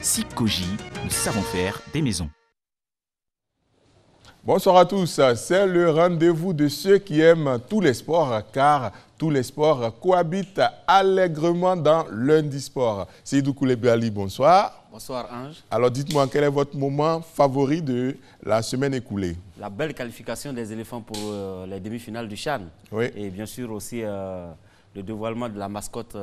Sipcoji, nous savons faire des maisons. Bonsoir à tous, c'est le rendez-vous de ceux qui aiment tous les sports car tous les sports cohabitent allègrement dans Lundi Sport. Seydou Koulibaly, bonsoir. Bonsoir Ange. Alors dites-moi, quel est votre moment favori de la semaine écoulée? La belle qualification des éléphants pour les demi-finales du CHAN. Oui. Et bien sûr aussi le dévoilement de la mascotte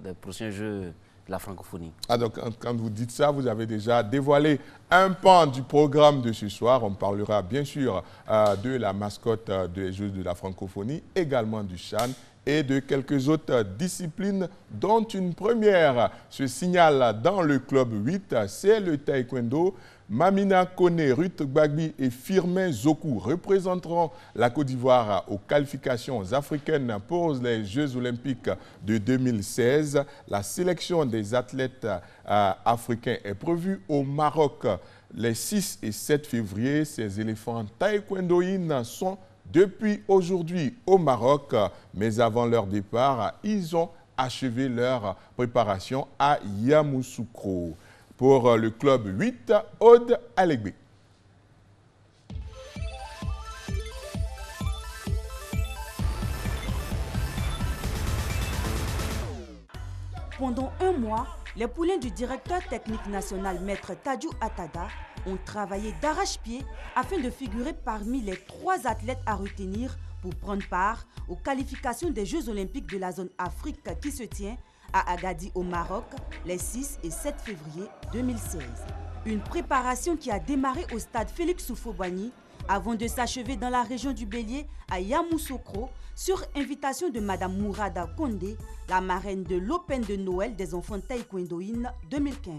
des prochains Jeux de la francophonie. Ah, donc quand vous dites ça, vous avez déjà dévoilé un pan du programme de ce soir. On parlera bien sûr de la mascotte des Jeux de la francophonie, également du CHAN et de quelques autres disciplines, dont une première se signale dans le club 8, c'est le taekwondo. Mamina Kone, Ruth Gbagbi et Firmin Zokou représenteront la Côte d'Ivoire aux qualifications africaines pour les Jeux olympiques de 2016. La sélection des athlètes africains est prévue au Maroc les 6 et 7 février. Ces éléphants taekwondoïnes sont depuis aujourd'hui au Maroc, mais avant leur départ, ils ont achevé leur préparation à Yamoussoukro. Pour le club 8, Aude Alegbe. Pendant un mois, les poulains du directeur technique national, Maître Tadjou Atada, ont travaillé d'arrache-pied afin de figurer parmi les 3 athlètes à retenir pour prendre part aux qualifications des Jeux olympiques de la zone Afrique qui se tient à Agadir au Maroc les 6 et 7 février 2016. Une préparation qui a démarré au stade Félix Houphouët-Boigny avant de s'achever dans la région du Bélier à Yamoussoukro sur invitation de Madame Mourada Kondé, la marraine de l'Open de Noël des enfants taekwondoïnes 2015.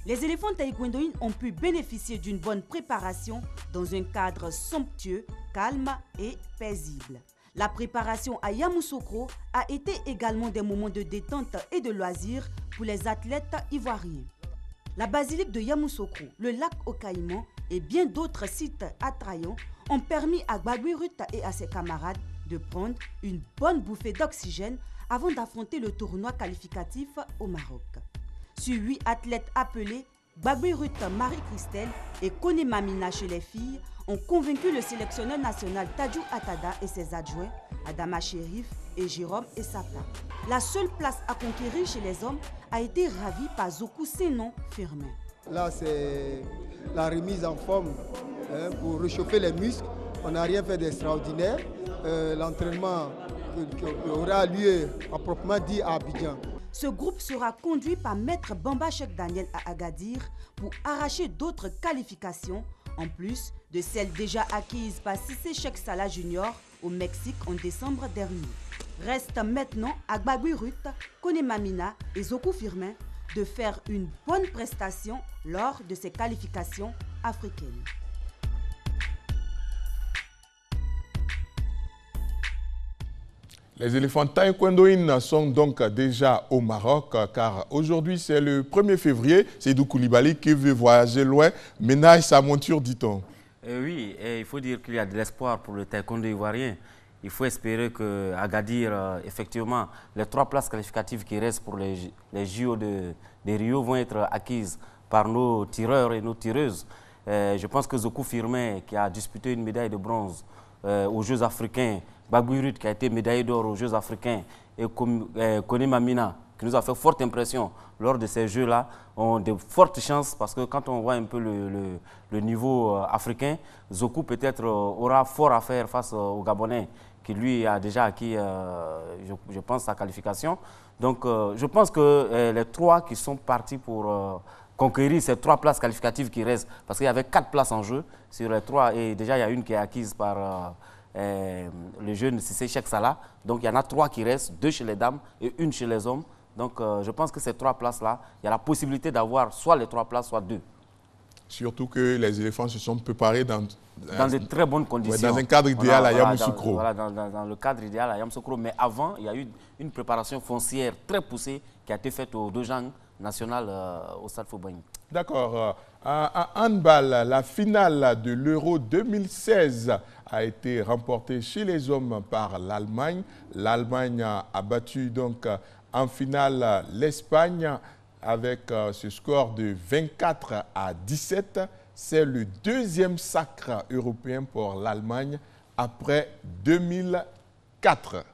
Les éléphants taekwondoïnes ont pu bénéficier d'une bonne préparation dans un cadre somptueux, calme et paisible. La préparation à Yamoussoukro a été également des moments de détente et de loisirs pour les athlètes ivoiriens. La basilique de Yamoussoukro, le lac au Caïman et bien d'autres sites attrayants ont permis à Gbagbi Ruth et à ses camarades de prendre une bonne bouffée d'oxygène avant d'affronter le tournoi qualificatif au Maroc. Sur 8 athlètes appelés, Gbagbi Ruth, Marie-Christelle et Kone Mamina chez les filles ont convaincu le sélectionneur national Tadjou Atada et ses adjoints, Adama Chérif et Jérôme Essata. La seule place à conquérir chez les hommes a été ravie par Zokou Senon Firmin. Là, c'est la remise en forme pour réchauffer les muscles. On n'a rien fait d'extraordinaire. L'entraînement aura lieu à proprement dit à Abidjan. Ce groupe sera conduit par Maître Bamba Cheikh Daniel à Agadir pour arracher d'autres qualifications en plus de celles déjà acquises par Cissé Cheikh Salah Junior au Mexique en décembre dernier. Reste maintenant à Gbagbi Ruth, Kone Mamina et Zokou Firmin de faire une bonne prestation lors de ces qualifications africaines. Les éléphants taekwondoïnes sont donc déjà au Maroc car aujourd'hui c'est le 1er février. Seydou Koulibaly qui veut voyager loin ménage sa monture, dit-on. Oui, et il faut dire qu'il y a de l'espoir pour le taekwondo ivoirien. Il faut espérer qu'à Agadir, effectivement, les 3 places qualificatives qui restent pour les JO de Rio vont être acquises par nos tireurs et nos tireuses. Je pense que Zokou Firmin, qui a disputé une médaille de bronze aux Jeux africains, Gbagbi Ruth, qui a été médaillé d'or aux Jeux africains, et Kone Mamina, qui nous a fait forte impression lors de ces Jeux-là, ont de fortes chances parce que quand on voit un peu le niveau africain, Zokou peut-être aura fort à faire face au Gabonais, qui lui a déjà acquis, je pense, sa qualification. Donc je pense que les 3 qui sont partis pour conquérir ces 3 places qualificatives qui restent, parce qu'il y avait 4 places en jeu sur les 3, et déjà il y a une qui est acquise par le jeune Cissé Cheikh Salah. Donc il y en a 3 qui restent, 2 chez les dames et 1 chez les hommes. Donc je pense que ces 3 places-là, il y a la possibilité d'avoir soit les 3 places, soit 2. Surtout que les éléphants se sont préparés dans de très bonnes conditions. Ouais, dans un cadre idéal à Yamoussoukro. Voilà, dans le cadre idéal à Yamoussoukro. Mais avant, il y a eu une préparation foncière très poussée qui a été faite au Dojang national au Stade Houphouët-Boigny. D'accord. À handball, la finale de l'Euro 2016 a été remportée chez les hommes par l'Allemagne. L'Allemagne a battu donc en finale l'Espagne avec ce score de 24-17. C'est le deuxième sacre européen pour l'Allemagne après 2004.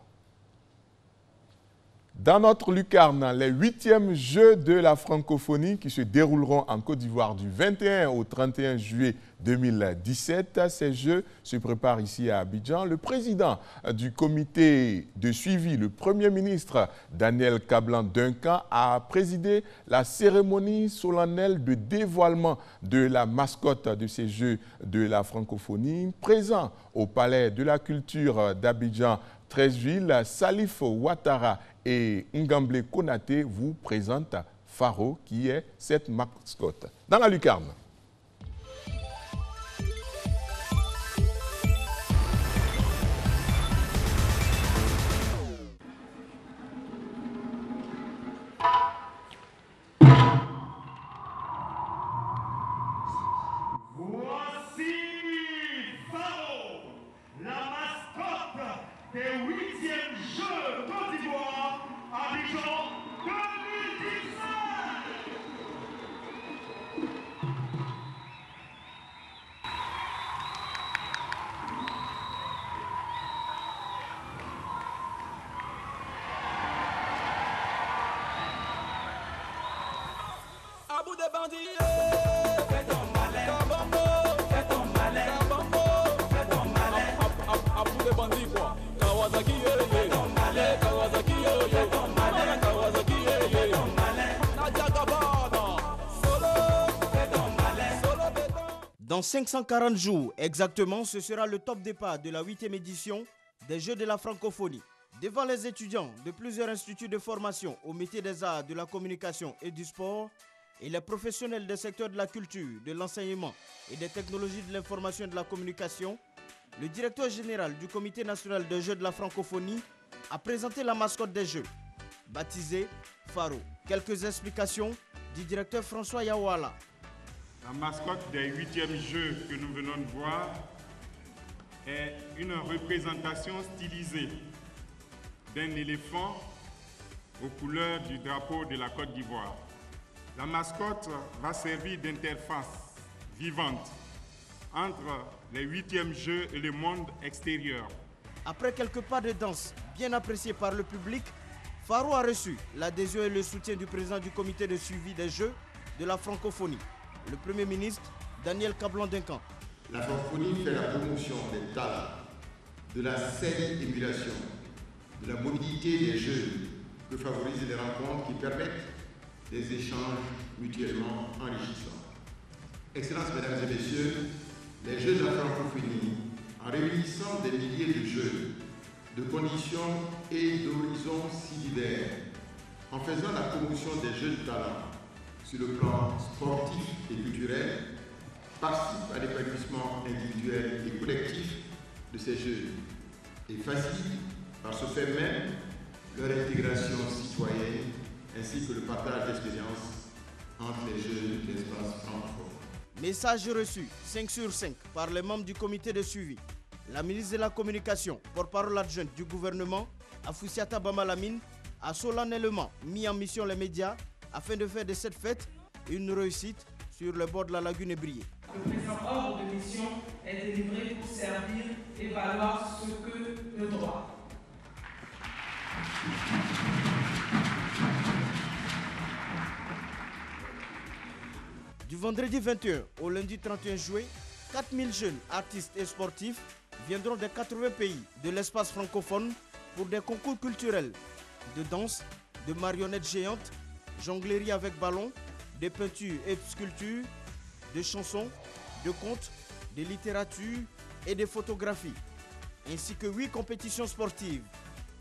Dans notre lucarne, les 8e Jeux de la francophonie qui se dérouleront en Côte d'Ivoire du 21 au 31 juillet 2017. Ces Jeux se préparent ici à Abidjan. Le président du comité de suivi, le Premier ministre Daniel Kablan-Duncan, a présidé la cérémonie solennelle de dévoilement de la mascotte de ces Jeux de la francophonie. Présent au Palais de la Culture d'Abidjan, 13 Salif Ouattara et Ngamble Konaté vous présentent Faro, qui est cette mascotte. Dans la lucarne. Voici Faro, la mascotte des 8e Jeux Côte d'Ivoire Abidjan 2017. À bout des bandits, fais ton malin. Kabambo, fais ton malin. Kabambo, fais ton malin. À bout des bandits quoi. Kawasaki, fais ton malin. Kawasaki, fais ton malin. Kawasaki, fais ton malin. Nadia Gabana, solo, fais ton malin. Solo béton. Dans 540 jours exactement, ce sera le top départ de la 8e édition des Jeux de la francophonie. Devant les étudiants de plusieurs instituts de formation au métier des arts, de la communication et du sport, et les professionnels des secteurs de la culture, de l'enseignement et des technologies de l'information et de la communication, le directeur général du Comité national des Jeux de la francophonie a présenté la mascotte des Jeux, baptisée Faro. Quelques explications du directeur François Yawala. La mascotte des 8e Jeux que nous venons de voir est une représentation stylisée d'un éléphant aux couleurs du drapeau de la Côte d'Ivoire. La mascotte va servir d'interface vivante entre les 8e Jeux et le monde extérieur. Après quelques pas de danse bien appréciés par le public, Faro a reçu l'adhésion et le soutien du président du comité de suivi des Jeux de la francophonie, le Premier ministre Daniel Kablan-Duncan. La francophonie fait la promotion des talents, de la saine émulation, de la mobilité des jeunes, que favorisent les rencontres qui permettent des échanges mutuellement enrichissants. Excellences, mesdames et messieurs, les Jeux de la francophonie, en réunissant des milliers de jeunes, de conditions et d'horizons si divers, en faisant la promotion des jeunes talents sur le plan sportif et culturel, participent à l'épanouissement individuel et collectif de ces jeunes et facilitent par ce fait même leur intégration citoyenne ainsi que le partage d'expériences entre les jeunes de l'espace francophone. Message reçu 5 sur 5 par les membres du comité de suivi. La ministre de la Communication, porte-parole adjointe du gouvernement, Afoussiata Bamalamine, a solennellement mis en mission les médias afin de faire de cette fête une réussite sur le bord de la lagune ébriée. Le présent ordre de mission est délivré pour servir et valoir ce que le droit. Du vendredi 21 au lundi 31 juillet, 4000 jeunes artistes et sportifs viendront des 80 pays de l'espace francophone pour des concours culturels de danse, de marionnettes géantes, jonglerie avec ballon, de peintures et sculptures, de chansons, de contes, de littérature et de photographies, ainsi que 8 compétitions sportives: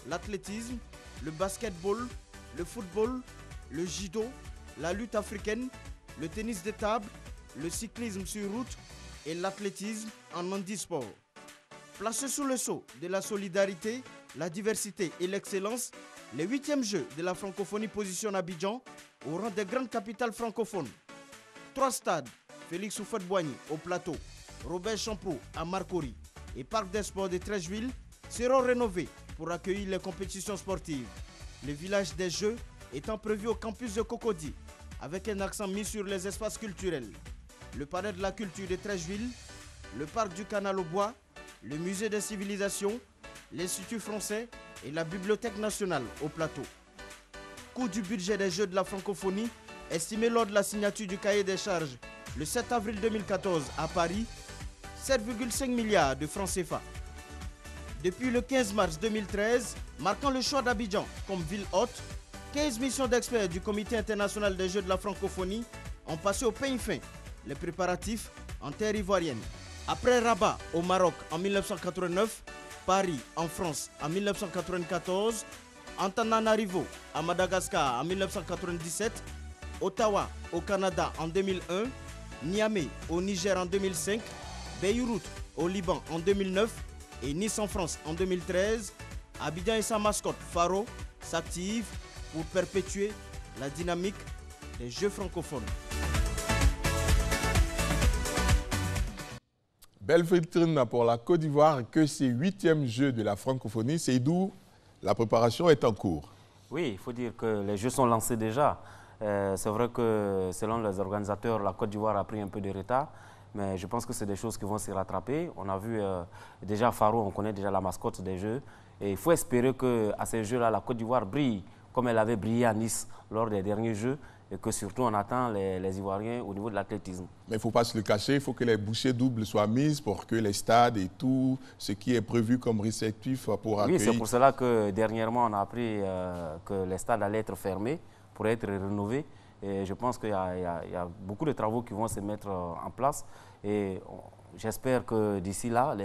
l'athlétisme, le basketball, le football, le judo, la lutte africaine, le tennis de table, le cyclisme sur route et l'athlétisme en handisport. Placés sous le sceau de la solidarité, la diversité et l'excellence, les 8e Jeux de la francophonie positionnent Abidjan au rang des grandes capitales francophones. 3 stades, Félix Houphouët-Boigny au Plateau, Robert Champrou à Marcory et Parc des Sports de Treichville seront rénovés pour accueillir les compétitions sportives. Le village des Jeux étant prévu au campus de Cocody, avec un accent mis sur les espaces culturels. Le palais de la culture de Trècheville, le parc du Canal au Bois, le musée des civilisations, l'Institut français et la Bibliothèque nationale au plateau. Coût du budget des Jeux de la francophonie, estimé lors de la signature du cahier des charges le 7 avril 2014 à Paris, 7,5 milliards de francs CFA. Depuis le 15 mars 2013, marquant le choix d'Abidjan comme ville hôte, 15 missions d'experts du Comité international des Jeux de la francophonie ont passé au peigne fin les préparatifs en terre ivoirienne. Après Rabat au Maroc en 1989, Paris en France en 1994, Antananarivo à Madagascar en 1997, Ottawa au Canada en 2001, Niamey au Niger en 2005, Beyrouth au Liban en 2009 et Nice en France en 2013, Abidjan et sa mascotte Faro s'activent pour perpétuer la dynamique des Jeux francophones. Belle vitrine pour la Côte d'Ivoire que ces 8e Jeux de la francophonie, c'est d'où la préparation est en cours. Oui, il faut dire que les Jeux sont lancés déjà. C'est vrai que selon les organisateurs, la Côte d'Ivoire a pris un peu de retard, mais je pense que c'est des choses qui vont se rattraper. On a vu déjà Faro, on connaît déjà la mascotte des Jeux. Et il faut espérer qu'à ces Jeux-là, la Côte d'Ivoire brille comme elle avait brillé à Nice lors des derniers Jeux et que surtout on attend les Ivoiriens au niveau de l'athlétisme. Mais il ne faut pas se le cacher, il faut que les bouchées doubles soient mises pour que les stades et tout ce qui est prévu comme réceptif pour accueillir. Oui, c'est pour cela que dernièrement on a appris que les stades allaient être fermés pour être rénovés. Et je pense qu'il y a beaucoup de travaux qui vont se mettre en place et j'espère que d'ici là,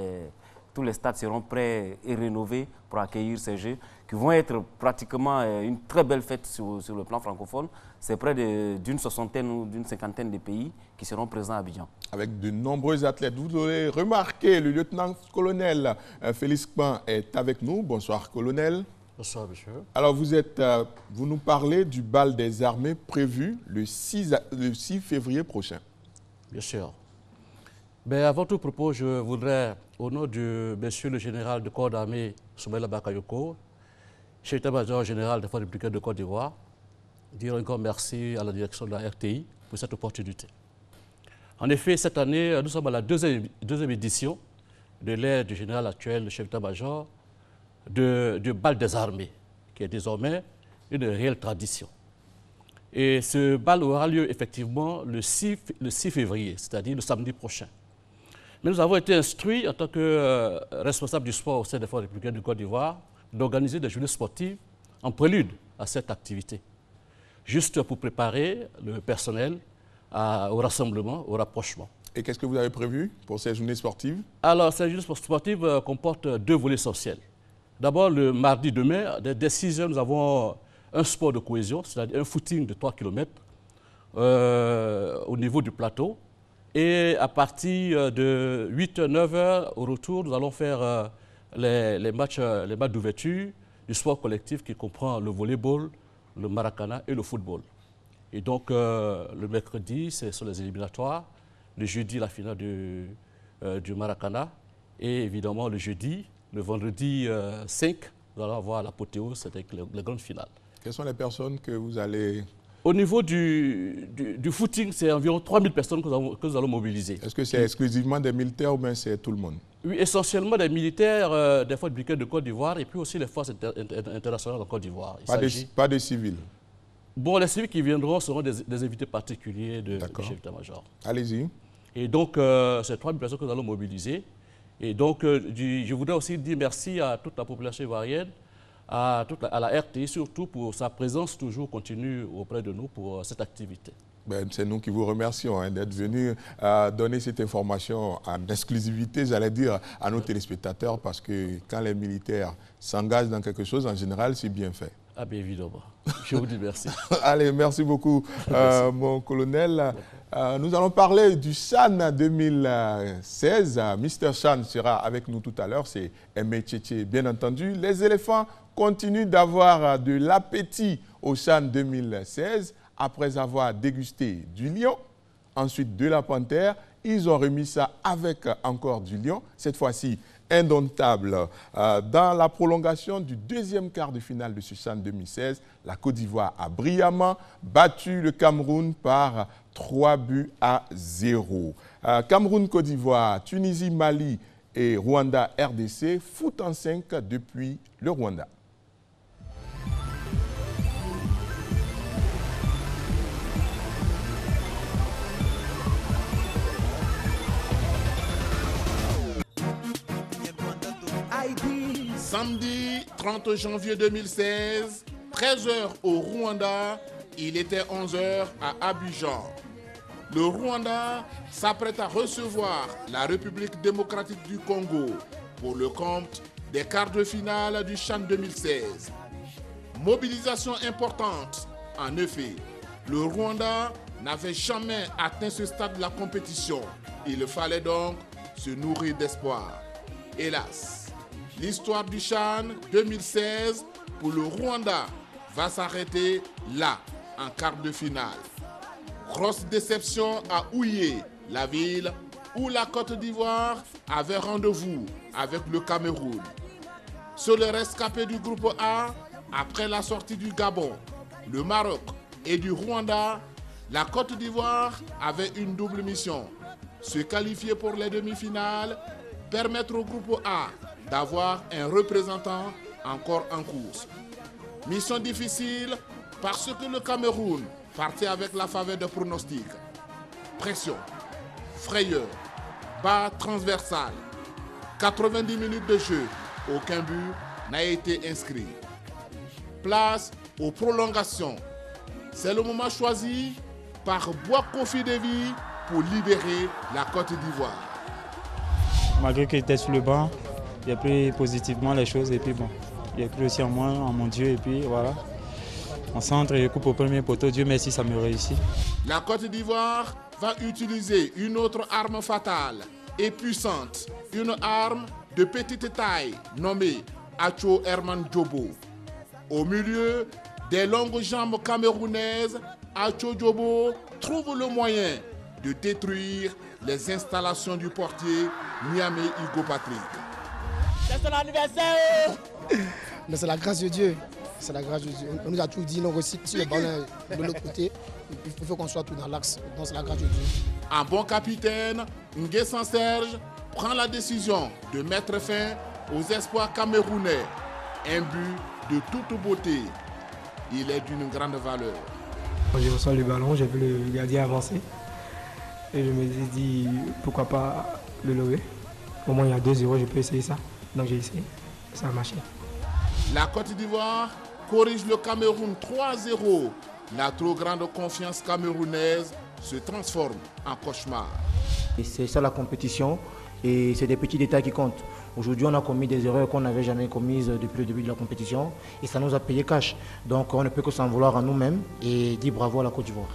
tous les stades seront prêts et rénovés pour accueillir ces Jeux qui vont être pratiquement une très belle fête sur le plan francophone. C'est près d'une soixantaine ou d'une cinquantaine de pays qui seront présents à Abidjan. Avec de nombreux athlètes. Vous l'aurez remarqué, le lieutenant-colonel Félix Kpan est avec nous. Bonsoir, colonel. Bonsoir, monsieur. Alors, vous nous parlez du bal des armées prévu le 6 février prochain. Bien sûr. Mais avant tout propos, je voudrais, au nom de monsieur le général de corps d'armée Soumaïla Bakayoko, chef d'état-major général des forces républicaines de Côte d'Ivoire, dire encore merci à la direction de la RTI pour cette opportunité. En effet, cette année, nous sommes à la deuxième édition de l'ère du général actuel, le chef d'état-major, du bal des armées, qui est désormais une réelle tradition. Et ce bal aura lieu effectivement le 6 février, c'est-à-dire le samedi prochain. Mais nous avons été instruits en tant que responsables du sport au sein des forces républicaines du Côte d'Ivoire d'organiser des journées sportives en prélude à cette activité, juste pour préparer le personnel au rassemblement, au rapprochement. Et qu'est-ce que vous avez prévu pour ces journées sportives? Alors, ces journées sportives comportent deux volets essentiels. D'abord, le mardi demain, dès 6 heures, nous avons un sport de cohésion, c'est-à-dire un footing de 3 km au niveau du plateau. Et à partir de 8h-9h, au retour, nous allons faire les matchs d'ouverture du sport collectif qui comprend le volleyball, le maracana et le football. Et donc, le mercredi, ce sont les éliminatoires. Le jeudi, la finale du maracana. Et évidemment, le jeudi, le vendredi 5, nous allons avoir l'apothéose avec les grandes finales. Quelles sont les personnes que vous allez... Au niveau du footing, c'est environ 3000 personnes que nous allons mobiliser. Est-ce que c'est exclusivement des militaires ou bien c'est tout le monde? Oui, essentiellement des militaires, des forces républicaines de Côte d'Ivoire et puis aussi les forces internationales de Côte d'Ivoire. Pas de civils? Bon, les civils qui viendront seront des invités particuliers du chef d'état-major. Allez-y. Et donc, c'est 3000 personnes que nous allons mobiliser. Et donc, je voudrais aussi dire merci à toute la population ivoirienne, à la RTI surtout pour sa présence toujours continue auprès de nous pour cette activité. C'est nous qui vous remercions d'être venus donner cette information en exclusivité, j'allais dire, à nos téléspectateurs, parce que quand les militaires s'engagent dans quelque chose, en général, c'est bien fait. Ah bien évidemment. Je vous dis merci. Allez, merci beaucoup, merci. Mon colonel. Nous allons parler du Chan 2016. Mr. Chan sera avec nous tout à l'heure. C'est Aimé Tchétché, bien entendu. Les éléphants continuent d'avoir de l'appétit au Chan 2016. Après avoir dégusté du lion, ensuite de la panthère, ils ont remis ça avec encore du lion. Cette fois-ci, indomptable. Dans la prolongation du deuxième quart de finale de ce CHAN 2016, la Côte d'Ivoire a brillamment battu le Cameroun par 3-0. Cameroun-Côte d'Ivoire, Tunisie, Mali et Rwanda-RDC foutent en 5 depuis le Rwanda. Samedi 30 janvier 2016, 13h au Rwanda, il était 11h à Abidjan. Le Rwanda s'apprête à recevoir la République démocratique du Congo pour le compte des quarts de finale du CHAN 2016. Mobilisation importante. En effet, le Rwanda n'avait jamais atteint ce stade de la compétition. Il fallait donc se nourrir d'espoir. Hélas, l'histoire du CHAN 2016 pour le Rwanda va s'arrêter là, en quart de finale. Grosse déception à Ouillé, la ville où la Côte d'Ivoire avait rendez-vous avec le Cameroun. Sur le rescapé du groupe A, après la sortie du Gabon, le Maroc et du Rwanda, la Côte d'Ivoire avait une double mission. Se qualifier pour les demi-finales, permettre au groupe A d'avoir un représentant encore en course. Mission difficile parce que le Cameroun partait avec la faveur de pronostics. Pression, frayeur, bas transversal. 90 minutes de jeu, aucun but n'a été inscrit. Place aux prolongations. C'est le moment choisi par Bois-Kofi Devi pour libérer la Côte d'Ivoire. Malgré qu'il était sur le banc, j'ai pris positivement les choses et puis bon, j'ai cru aussi en moi, en mon Dieu et puis voilà. En centre, je coupe au premier poteau, Dieu merci, ça me réussit. La Côte d'Ivoire va utiliser une autre arme fatale et puissante, une arme de petite taille nommée Acho Herman Djobo. Au milieu des longues jambes camerounaises, Acho Djobo trouve le moyen de détruire les installations du portier Niamey Hugo Patrick. C'est son anniversaire! Mais c'est la grâce de Dieu. C'est la grâce de Dieu. On nous a toujours dit, non, si le ballon est de l'autre côté, il faut qu'on soit tout dans l'axe. Donc c'est la grâce de Dieu. Un bon capitaine, Nguessan Serge, prend la décision de mettre fin aux espoirs camerounais. Un but de toute beauté. Il est d'une grande valeur. Quand j'ai reçu le ballon, j'ai vu le gardien avancer. Et je me suis dit, pourquoi pas le lever. Au moins il y a 2-0, je peux essayer ça. Donc j'ai essayé. Ça a marché. La Côte d'Ivoire corrige le Cameroun 3-0. La trop grande confiance camerounaise se transforme en cauchemar. C'est ça la compétition et c'est des petits détails qui comptent. Aujourd'hui, on a commis des erreurs qu'on n'avait jamais commises depuis le début de la compétition et ça nous a payé cash. Donc on ne peut que s'en vouloir à nous-mêmes et dire bravo à la Côte d'Ivoire.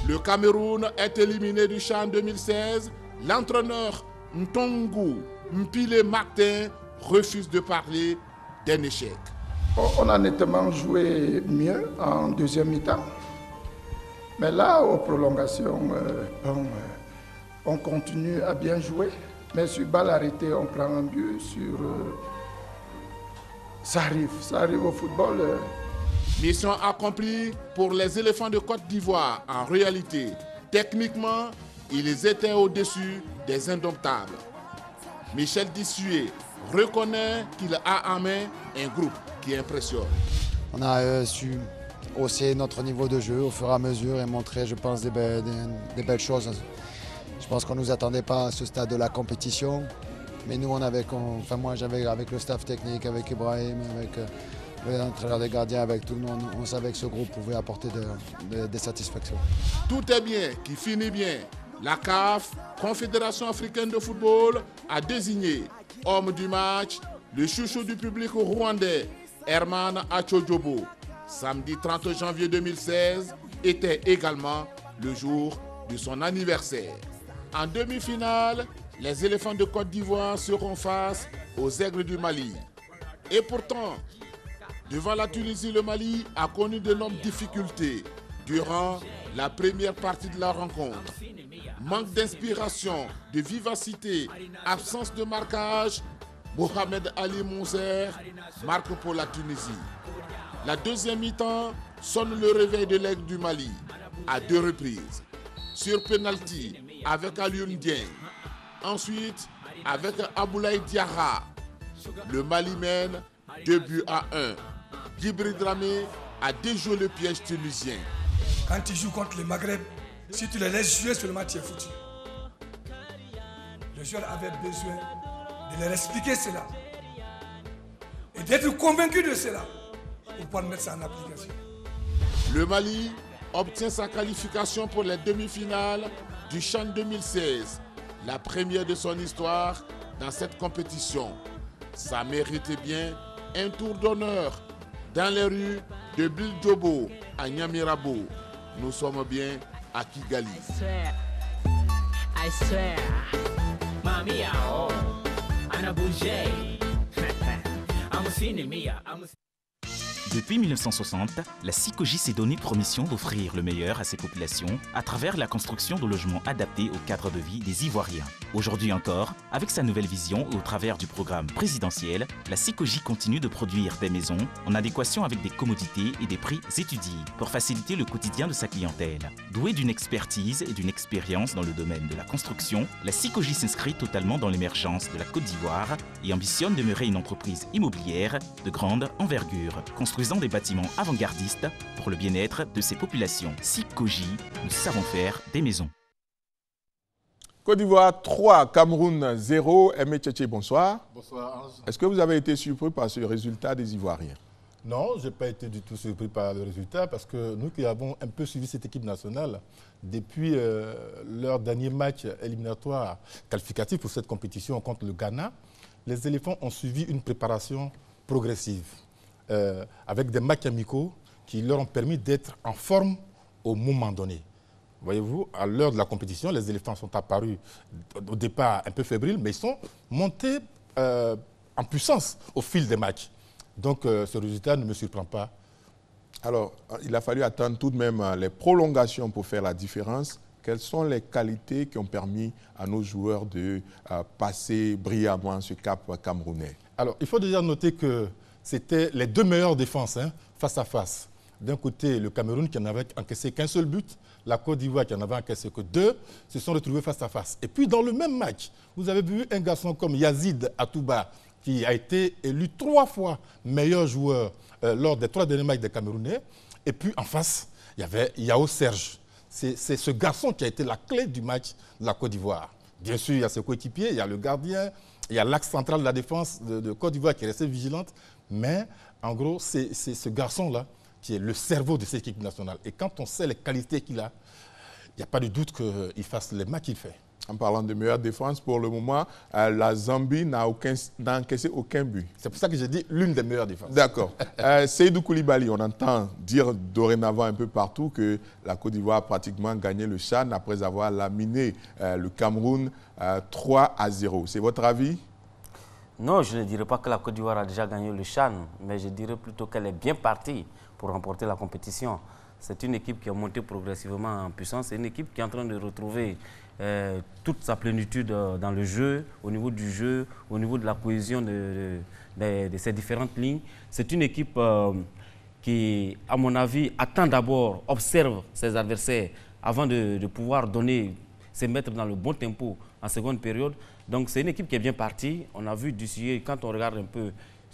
Le Cameroun est éliminé du CHAN 2016. L'entraîneur Ntongu Mpile Martin refuse de parler d'un échec. On a nettement joué mieux en deuxième mi-temps. Mais là, aux prolongations, on continue à bien jouer. Mais sur balle arrêtée, on prend un but. Ça arrive au football. Mission accomplie pour les éléphants de Côte d'Ivoire. En réalité, techniquement, ils étaient au-dessus des indomptables. Michel Dissué reconnaît qu'il a en main un groupe qui impressionne. On a su hausser notre niveau de jeu au fur et à mesure et montrer, je pense, des belles choses. Je pense qu'on ne nous attendait pas à ce stade de la compétition. Mais nous, moi j'avais avec le staff technique, avec Ibrahim, avec l'entraîneur des gardiens, avec tout le monde, on savait que ce groupe pouvait apporter des satisfactions. Tout est bien qui finit bien. La CAF, Confédération africaine de football, a désigné homme du match le chouchou du public rwandais, Herman Acho Djobo. Samedi 30 janvier 2016 était également le jour de son anniversaire. En demi-finale, les éléphants de Côte d'Ivoire seront face aux aigles du Mali. Et pourtant, devant la Tunisie, le Mali a connu d'énormes difficultés durant la première partie de la rencontre. Manque d'inspiration, de vivacité, absence de marquage, Mohamed Ali Mounzer marque pour la Tunisie. La deuxième mi-temps sonne le réveil de l'aigle du Mali à 2 reprises. Sur penalty avec Alioune Dieng. Ensuite avec Aboulaye Diarra. Le Mali mène 2-1. Djibril Dramé a déjoué le piège tunisien. Quand tu joues contre le Maghreb, si tu les laisses jouer seulement, tu es foutu. Les joueurs avaient besoin de leur expliquer cela et d'être convaincus de cela pour pouvoir mettre ça en application. Le Mali obtient sa qualification pour les demi-finales du CHAN 2016, la première de son histoire dans cette compétition. Ça méritait bien un tour d'honneur dans les rues de Biljobo à Nyamirabo. Nous sommes bien à Kigali. I swear, Mami, Anna Bouger, I'm a cinémia. Depuis 1960, la SICOGI s'est donné pour mission d'offrir le meilleur à ses populations à travers la construction de logements adaptés au cadre de vie des Ivoiriens. Aujourd'hui encore, avec sa nouvelle vision et au travers du programme présidentiel, la SICOGI continue de produire des maisons en adéquation avec des commodités et des prix étudiés pour faciliter le quotidien de sa clientèle. Douée d'une expertise et d'une expérience dans le domaine de la construction, la SICOGI s'inscrit totalement dans l'émergence de la Côte d'Ivoire et ambitionne de demeurer une entreprise immobilière de grande envergure, construisant des bâtiments avant-gardistes pour le bien-être de ses populations. SICOGI, nous savons faire des maisons. Côte d'Ivoire 3, Cameroun 0. Aimé Tchétché, bonsoir. Bonsoir Ange. Est-ce que vous avez été surpris par ce résultat des Ivoiriens? Non, je n'ai pas été du tout surpris par le résultat parce que nous qui avons un peu suivi cette équipe nationale depuis leur dernier match éliminatoire qualificatif pour cette compétition contre le Ghana, les éléphants ont suivi une préparation progressive avec des matchs amicaux qui leur ont permis d'être en forme au moment donné. Voyez-vous, à l'heure de la compétition, les éléphants sont apparus au départ un peu fébriles, mais ils sont montés en puissance au fil des matchs. Donc ce résultat ne me surprend pas. Alors, il a fallu attendre tout de même les prolongations pour faire la différence. Quelles sont les qualités qui ont permis à nos joueurs de passer brillamment ce cap camerounais? Alors, il faut déjà noter que c'était les deux meilleures défenses face à face. D'un côté, le Cameroun qui n'avait encaissé qu'un seul but, la Côte d'Ivoire qui n'en avait encaissé que 2, se sont retrouvés face à face. Et puis dans le même match, vous avez vu un garçon comme Yazid Atouba, qui a été élu 3 fois meilleur joueur lors des 3 derniers matchs des Camerounais. Et puis en face, il y avait Yao Serge. C'est ce garçon qui a été la clé du match de la Côte d'Ivoire. Bien sûr, il y a ses coéquipiers, il y a le gardien, il y a l'axe central de la défense de Côte d'Ivoire qui est resté vigilante. Mais en gros, c'est ce garçon-là qui est le cerveau de cette équipe nationale. Et quand on sait les qualités qu'il a, il n'y a pas de doute qu'il fasse les matchs qu'il fait. En parlant de meilleure défense, pour le moment, la Zambie n'a encaissé aucun but. C'est pour ça que j'ai dit l'une des meilleures défenses. D'accord. Seydou Koulibaly, on entend dire dorénavant un peu partout que la Côte d'Ivoire a pratiquement gagné le CHAN après avoir laminé le Cameroun 3-0. C'est votre avis? Non, je ne dirais pas que la Côte d'Ivoire a déjà gagné le CHAN, mais je dirais plutôt qu'elle est bien partie pour remporter la compétition. C'est une équipe qui a monté progressivement en puissance. C'est une équipe qui est en train de retrouver toute sa plénitude dans le jeu, au niveau du jeu, au niveau de la cohésion de ces différentes lignes. C'est une équipe qui, à mon avis, attend d'abord, observe ses adversaires avant de pouvoir se mettre dans le bon tempo en seconde période. Donc c'est une équipe qui est bien partie. On a vu d'ici, quand on regarde un peu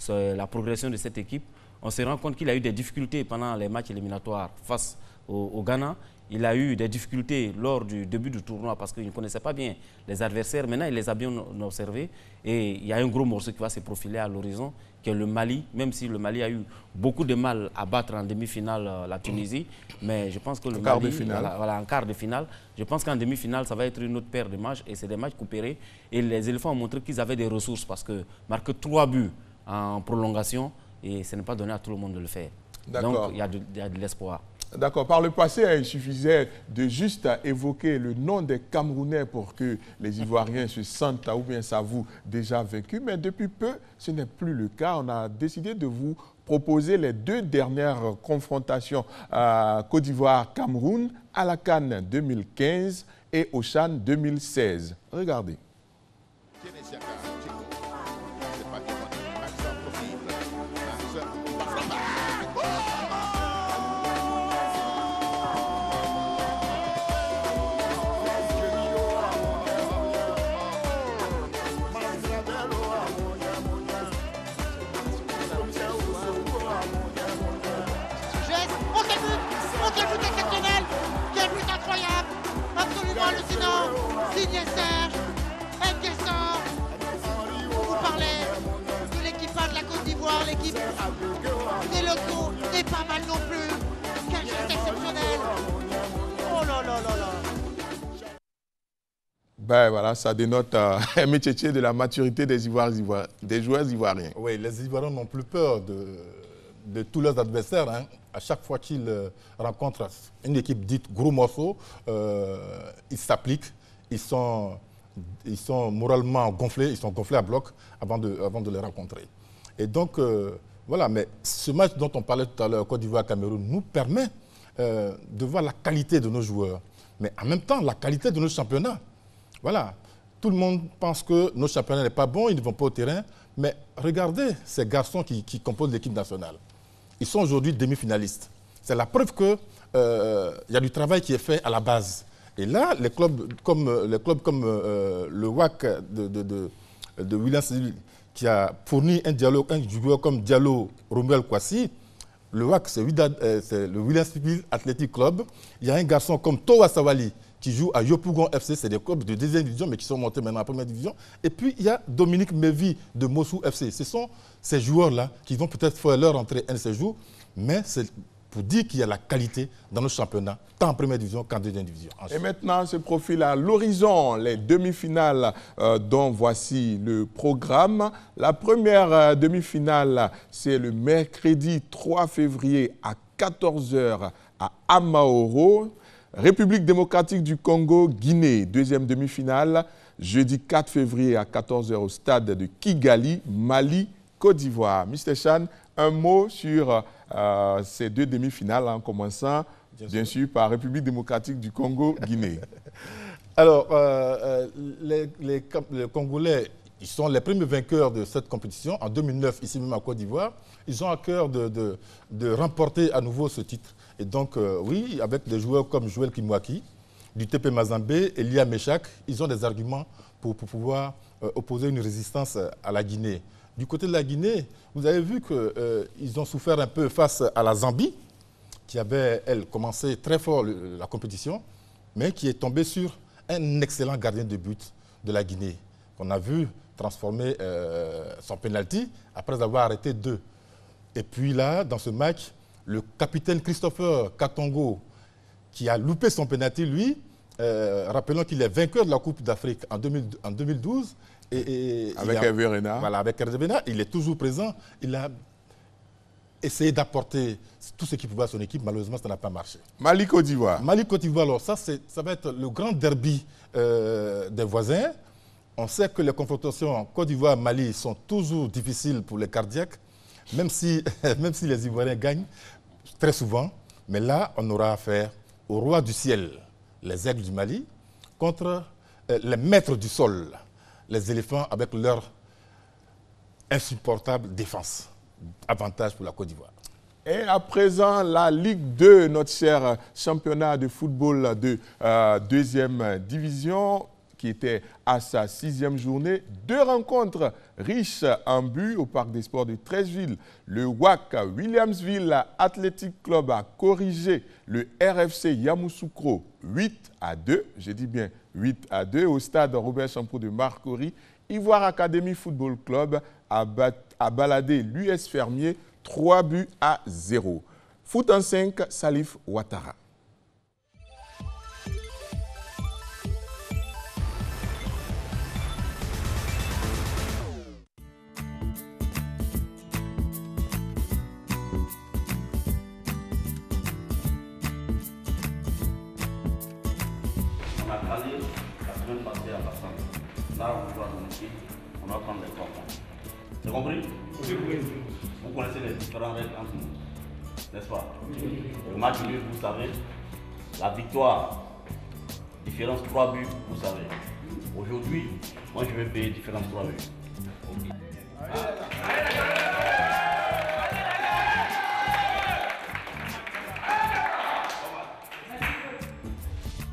la progression de cette équipe, on se rend compte qu'il a eu des difficultés pendant les matchs éliminatoires face au Ghana. Il a eu des difficultés lors du début du tournoi parce qu'il ne connaissait pas bien les adversaires. Maintenant, il les a bien observés et il y a un gros morceau qui va se profiler à l'horizon, qui est le Mali, même si le Mali a eu beaucoup de mal à battre en demi-finale la Tunisie. Mais je pense que le Mali, en quart de finale, je pense qu'en demi-finale, ça va être une autre paire de matchs et c'est des matchs coupérés. Et les éléphants ont montré qu'ils avaient des ressources parce que marquer 3 buts en prolongation, et ce n'est pas donné à tout le monde de le faire. Donc, il y a de l'espoir. D'accord. Par le passé, il suffisait de juste évoquer le nom des Camerounais pour que les Ivoiriens se sentent ou bien s'avouent déjà vaincus. Mais depuis peu, ce n'est plus le cas. On a décidé de vous proposer les 2 dernières confrontations Côte d'Ivoire-Cameroun à la CAN 2015 et au CHAN 2016. Regardez. quel but exceptionnel! Quel but incroyable! Absolument hallucinant! Signé Serge Nguessan. On vous parlait de l'équipe A de la Côte d'Ivoire, l'équipe des locaux n'est pas mal non plus. Quel geste exceptionnel! Oh là là là là! Ben voilà, ça dénote de la maturité des joueurs ivoiriens. Oui, les Ivoiriens n'ont plus peur de tous leurs adversaires. Hein. À chaque fois qu'ils rencontrent une équipe dite gros morceau, ils s'appliquent, ils sont moralement gonflés, ils sont gonflés à bloc avant de les rencontrer. Et donc, voilà, mais ce match dont on parlait tout à l'heure, Côte d'Ivoire-Cameroun, nous permet de voir la qualité de nos joueurs, mais en même temps la qualité de nos championnats. Voilà, tout le monde pense que nos championnats n'est pas bon, ils ne vont pas au terrain, mais regardez ces garçons qui composent l'équipe nationale. Ils sont aujourd'hui demi-finalistes. C'est la preuve qu'il y a du travail qui est fait à la base. Et là, les clubs comme le WAC de Williams, qui a fourni un joueur comme Diallo, Romuald Kwasi, le WAC, c'est le Williams Athletic Club. Il y a un garçon comme Towa Sawali, qui joue à Yopougon FC, c'est des clubs de deuxième division, mais qui sont montés maintenant en première division. Et puis, il y a Dominique Mevi de Mossou FC. Ce sont ces joueurs-là qui vont peut-être faire leur entrée un de ces jours, mais c'est pour dire qu'il y a la qualité dans nos championnats, tant en première division qu'en deuxième division. Et maintenant, se profile à l'horizon les demi-finales dont voici le programme. La première demi-finale, c'est le mercredi 3 février à 14 h à Amaoro. République démocratique du Congo, Guinée, deuxième demi-finale, jeudi 4 février à 14 h au stade de Kigali, Mali, Côte d'Ivoire. Mr. Chan, un mot sur ces deux demi-finales, en commençant bien sûr par République démocratique du Congo, Guinée. Alors, les Congolais, ils sont les premiers vainqueurs de cette compétition. En 2009, ici même à Côte d'Ivoire, ils ont à cœur de remporter à nouveau ce titre. Et donc, oui, avec des joueurs comme Joël Kimwaki, du TP Mazambé, Elia Meshak, ils ont des arguments pour pouvoir opposer une résistance à la Guinée. Du côté de la Guinée, vous avez vu qu'ils ont souffert un peu face à la Zambie, qui avait, elle, commencé très fort la compétition, mais qui est tombée sur un excellent gardien de but de la Guinée, qu'on a vu transformer son penalty après avoir arrêté 2. Et puis là, dans ce match, le capitaine Christopher Katongo, qui a loupé son penalty, lui, rappelons qu'il est vainqueur de la Coupe d'Afrique en 2012. Avec Hervé Renard. Voilà, avec Hervé Renard, il est toujours présent. Il a essayé d'apporter tout ce qu'il pouvait à son équipe. Malheureusement, ça n'a pas marché. Mali-Côte d'Ivoire. Mali-Côte d'Ivoire, alors ça va être le grand derby des voisins. On sait que les confrontations Côte d'Ivoire-Mali sont toujours difficiles pour les cardiaques, même si les Ivoiriens gagnent très souvent. Mais là, on aura affaire au roi du ciel, les aigles du Mali, contre les maîtres du sol, les éléphants avec leur insupportable défense. Avantage pour la Côte d'Ivoire. Et à présent, la Ligue 2, notre cher championnat de football de deuxième division, qui était à sa 6e journée. 2 rencontres riches en buts au Parc des Sports de Treichville. Le WAC Williamsville Athletic Club a corrigé le RFC Yamoussoukro 8-2. Je dis bien 8-2 au stade Robert Champeau de Marcory. Ivoire Academy Football Club a baladé l'US Fermier 3-0. Foot en 5, Salif Ouattara. On a calé la semaine passée à Bassam. Là, on joue à domicile, on va prendre les 3 points. C'est compris? Oui. Vous connaissez les différents règles entre nous, n'est-ce pas? Le match nul, vous savez. La victoire, différence 3 buts, vous savez. Aujourd'hui, moi je vais payer différence 3 buts.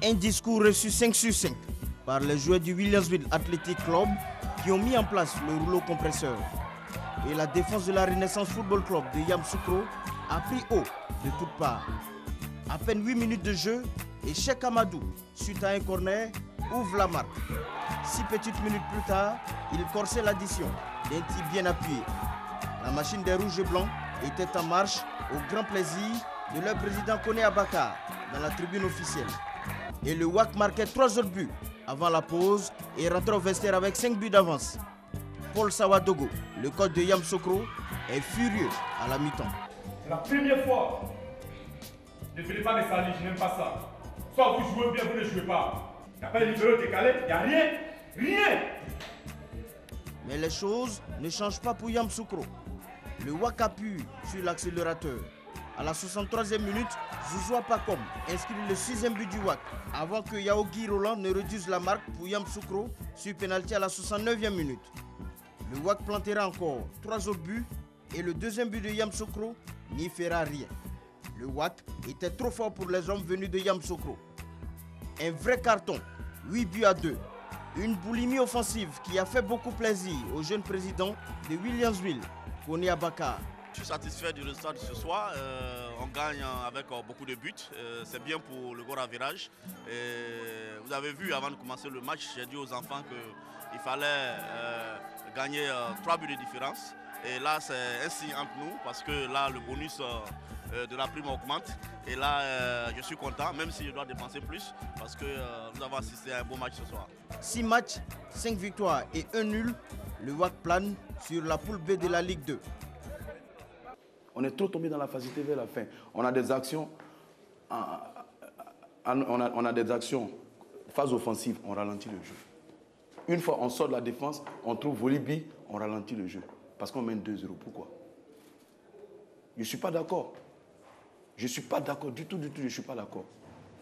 Un discours reçu 5 sur 5 par les joueurs du Williamsville Athletic Club qui ont mis en place le rouleau compresseur. Et la défense de la Renaissance Football Club de Yamoussoukro a pris haut de toutes parts. À peine 8 minutes de jeu et Cheikh Amadou, suite à un corner, ouvre la marque. 6 petites minutes plus tard, il corsait l'addition d'un tir bien appuyé. La machine des Rouges et Blancs était en marche au grand plaisir de leur président Koné Abakar dans la tribune officielle. Et le WAC marquait 3 autres buts avant la pause et rentrait au vestiaire avec 5 buts d'avance. Paul Sawadogo, le coach de Yamoussoukro, est furieux à la mi-temps. C'est la première fois. Ne venez pas me salir, je n'aime pas ça. Soit vous jouez bien, vous ne jouez pas. Il n'y a pas de libéraux décalés, il n'y a rien. Rien. Mais les choses ne changent pas pour Yamoussoukro. Le WAC appuie sur l'accélérateur. À la 63e minute, Zouzoua Pakom inscrit le 6e but du WAC avant que Yaogi Roland ne réduise la marque pour Yamoussoukro sur pénalty à la 69e minute. Le WAC plantera encore 3 autres buts et le 2e but de Yamoussoukro n'y fera rien. Le WAC était trop fort pour les hommes venus de Yamoussoukro. Un vrai carton, 8 buts à 2. Une boulimie offensive qui a fait beaucoup plaisir au jeune président de Williamsville, Koné Abakar. Je suis satisfait du résultat de ce soir. On gagne avec beaucoup de buts. C'est bien pour le Gora Virage. Vous avez vu avant de commencer le match, j'ai dit aux enfants qu'il fallait gagner 3 buts de différence. Et là, c'est un signe entre nous parce que là, le bonus de la prime augmente. Et là, je suis content, même si je dois dépenser plus, parce que nous avons assisté à un beau match ce soir. 6 matchs, 5 victoires et 1 nul. Le WAC plane sur la poule B de la Ligue 2. On est trop tombé dans la facilité vers la fin. On a des actions, on a des actions, phase offensive, on ralentit le jeu. Une fois on sort de la défense, on trouve Volibi, on ralentit le jeu. Parce qu'on mène 2-0. Pourquoi? Je ne suis pas d'accord. Je ne suis pas d'accord du tout, je ne suis pas d'accord.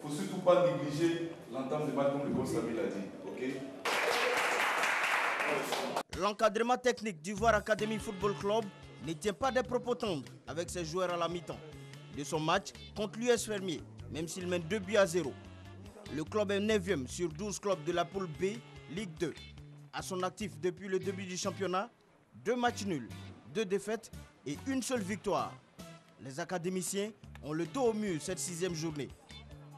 Il ne faut surtout pas négliger l'entame de match comme le coach Samuel a dit. Okay? L'encadrement technique d'Ivoire Academy Football Club ne tient pas des propos tendres avec ses joueurs à la mi-temps de son match contre l'US Fermier, même s'il mène 2 buts à 0. Le club est 9e sur 12 clubs de la poule B, Ligue 2. À son actif depuis le début du championnat, 2 matchs nuls, 2 défaites et une seule victoire. Les académiciens ont le dos au mur cette 6e journée.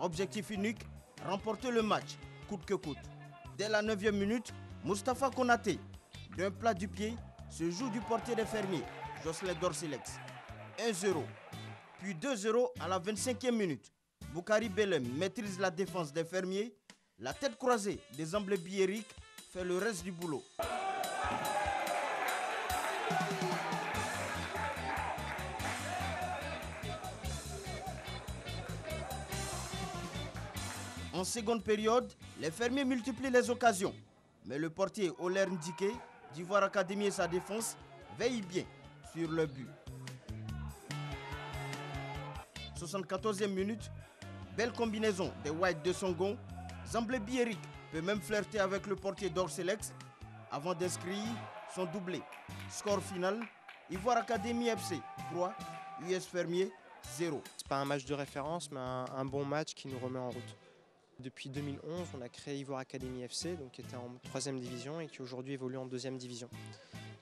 Objectif unique, remporter le match, coûte que coûte. Dès la 9e minute, Moustapha Konaté, d'un plat du pied, se joue du portier des Fermiers, Jocelyn Dorsilex. 1-0, puis 2-0 à la 25e minute. Boukari Belem maîtrise la défense des Fermiers. La tête croisée des Amblés Biéric fait le reste du boulot. En seconde période, les Fermiers multiplient les occasions. Mais le portier Oler Ndike, d'Ivoire Academy et sa défense, veillent bien sur le but. 74e minute, belle combinaison des Whites de Songon. Zamblé Biéric peut même flirter avec le portier d'Orselex avant d'inscrire son doublé. Score final, Ivoire Academy FC 3, US Fermier 0. C'est pas un match de référence, mais un bon match qui nous remet en route. Depuis 2011, on a créé Ivoire Academy FC, donc qui était en 3e division et qui aujourd'hui évolue en 2e division.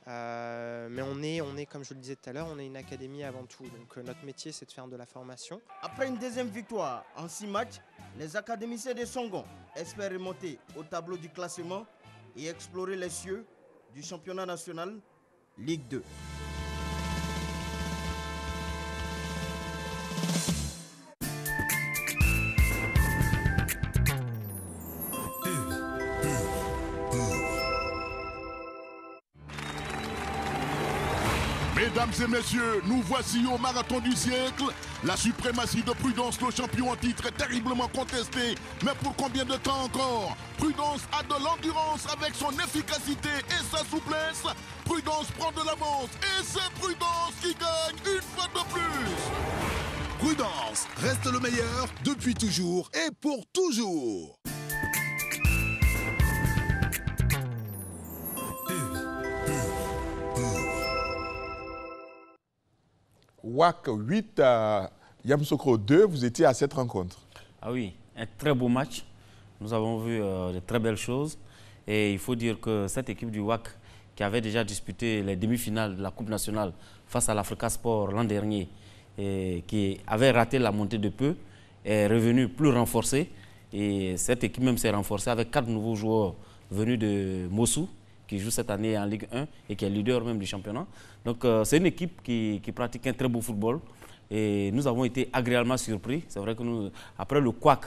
Mais on est, comme je le disais tout à l'heure, on est une académie avant tout. Donc notre métier, c'est de faire de la formation. Après une deuxième victoire en 6 matchs, les académiciens de Songon espèrent remonter au tableau du classement et explorer les cieux du championnat national Ligue 2. Mesdames et messieurs, nous voici au marathon du siècle. La suprématie de Prudence, le champion en titre, est terriblement contestée. Mais pour combien de temps encore? Prudence a de l'endurance avec son efficacité et sa souplesse. Prudence prend de l'avance et c'est Prudence qui gagne une fois de plus. Prudence reste le meilleur depuis toujours et pour toujours. WAC 8, Yamoussoukro 2, vous étiez à cette rencontre. Ah oui, un très beau match. Nous avons vu de très belles choses. Et il faut dire que cette équipe du WAC, qui avait déjà disputé les demi-finales de la Coupe nationale face à l'Africa Sport l'an dernier, et qui avait raté la montée de peu, est revenue plus renforcée. Et cette équipe même s'est renforcée avec 4 nouveaux joueurs venus de Mossou, qui joue cette année en Ligue 1 et qui est leader même du championnat. Donc c'est une équipe qui pratique un très beau football. Et nous avons été agréablement surpris. C'est vrai que après le couac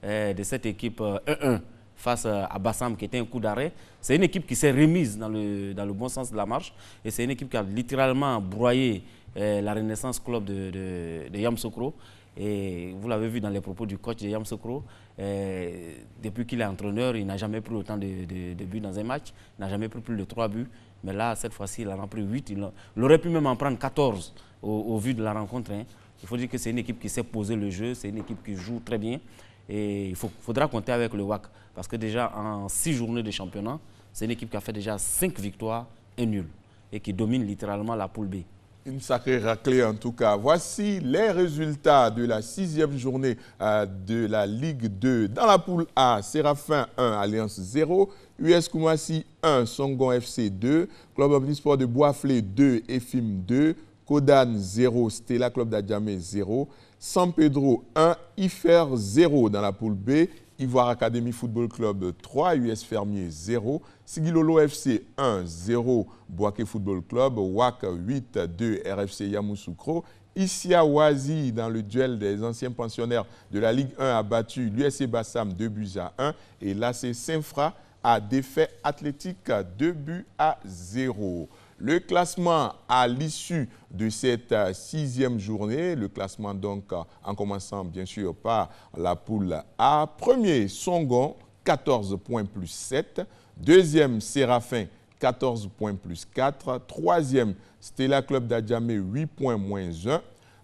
de cette équipe 1-1 face à Bassam, qui était un coup d'arrêt, c'est une équipe qui s'est remise dans le bon sens de la marche. Et c'est une équipe qui a littéralement broyé la Renaissance Club de Yamoussoukro. Et vous l'avez vu dans les propos du coach de Yamoussoukro, depuis qu'il est entraîneur, il n'a jamais pris autant de buts dans un match, il n'a jamais pris plus de 3 buts. Mais là, cette fois-ci, il en a pris 8. Il aurait pu même en prendre 14 au vu de la rencontre. Hein. Il faut dire que c'est une équipe qui sait poser le jeu, c'est une équipe qui joue très bien. Et il faudra compter avec le WAC. Parce que déjà, en 6 journées de championnat, c'est une équipe qui a fait déjà 5 victoires et nul. Et qui domine littéralement la poule B. Une sacrée raclée en tout cas. Voici les résultats de la 6e journée de la Ligue 2. Dans la poule A, Séraphin 1, Alliance 0, US Koumassi 1, Songon FC 2, Club Omnisport de Boisflé 2, EFIM 2, Kodan 0, Stella Club d'Adjamé 0, San Pedro 1, IFER 0 dans la poule B, Ivoire Academy Football Club 3, US Fermier 0, Sigilolo FC 1, 0, Boaké Football Club, WAC 8, 2, RFC Yamoussoukro. Isia Wazi, dans le duel des anciens pensionnaires de la Ligue 1, a battu l'USC Bassam 2 buts à 1 et l'AC Saint-Fra a défait Athlétique 2 buts à 0. Le classement à l'issue de cette 6e journée, le classement donc en commençant bien sûr par la poule A. Premier, Songon, 14 points plus 7. Deuxième, Séraphin, 14 points plus 4. Troisième, Stella Club d'Adjamé, 8 points moins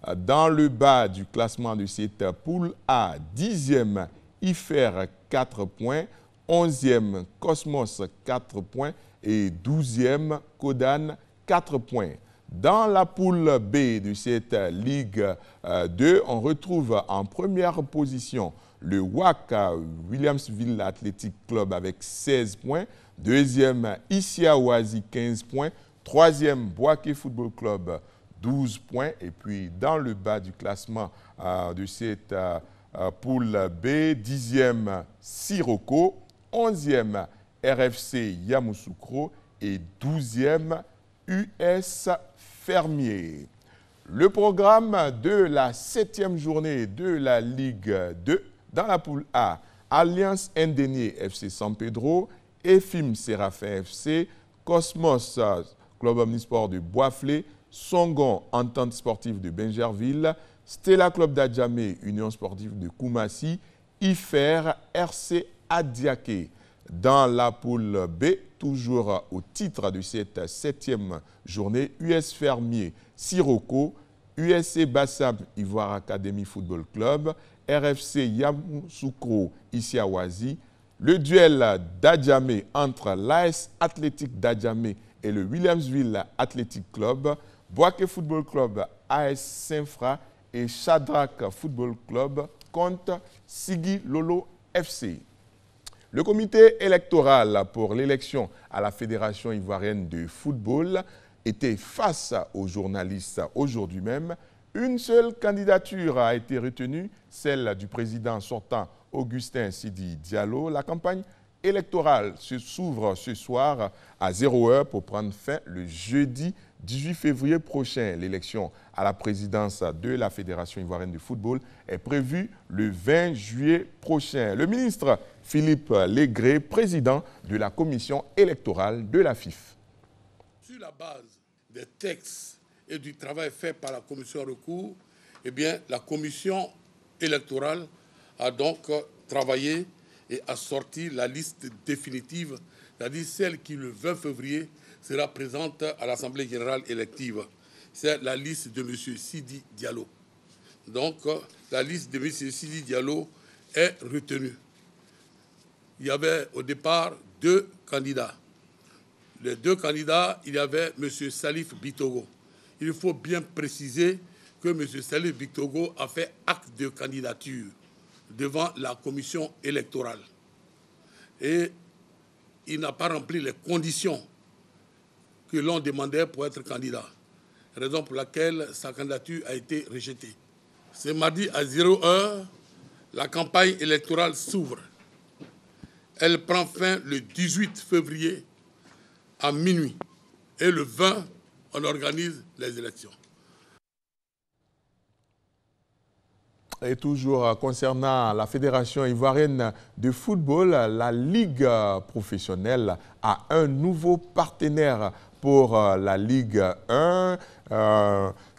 1. Dans le bas du classement de cette poule A, 10e, IFER, 4 points. 11e, Cosmos, 4 points. Et 12e, Kodan, 4 points. Dans la poule B de cette Ligue 2, on retrouve en première position le WAC Williamsville Athletic Club avec 16 points. Deuxième, Isia Wazi, 15 points. Troisième, Boaké Football Club, 12 points. Et puis dans le bas du classement de cette poule B, 10e, Siroko. 11e, RFC Yamoussoukro et 12e US Fermier. Le programme de la 7e journée de la Ligue 2 dans la poule A, Alliance Ndénié FC San Pedro, EFIM Séraphin FC, Cosmos Club Omnisport de Boisflé, Songon Entente Sportive de Bingerville, Stella Club d'Adjamé, Union Sportive de Koumassi, IFER RC Adiaké. Dans la poule B, toujours au titre de cette 7e journée, US Fermier, Siroko, USC Bassam, Ivoire Academy Football Club, RFC Yamoussoukro, Isia Wazi, le duel d'Adjamé entre l'AS Athletic d'Adjamé et le Williamsville Athletic Club, Boaké Football Club, AS Saint-Fra et Shadrach Football Club contre Sigi Lolo FC. Le comité électoral pour l'élection à la Fédération ivoirienne de football était face aux journalistes aujourd'hui même. Une seule candidature a été retenue, celle du président sortant Augustin Sidi Diallo. La campagne électorale s'ouvre ce soir à 0h pour prendre fin le jeudi 18 février prochain. L'élection à la présidence de la Fédération ivoirienne de football est prévue le 20 juillet prochain. Le ministre Philippe Légré, président de la commission électorale de la FIF. Sur la base des textes et du travail fait par la commission recours, eh bien, la commission électorale a donc travaillé et a sorti la liste définitive, c'est-à-dire celle qui, le 20 février, sera présente à l'Assemblée générale élective. C'est la liste de M. Sidi Diallo. Donc, la liste de M. Sidi Diallo est retenue. Il y avait au départ 2 candidats. Les 2 candidats, il y avait M. Salif Bitogo. Il faut bien préciser que M. Salif Bitogo a fait acte de candidature devant la commission électorale. Et il n'a pas rempli les conditions que l'on demandait pour être candidat, raison pour laquelle sa candidature a été rejetée. Ce mardi à 0h, La campagne électorale s'ouvre. Elle prend fin le 18 février à minuit. Et le 20, on organise les élections. Et toujours concernant la Fédération ivoirienne de football, la Ligue professionnelle a un nouveau partenaire pour la Ligue 1.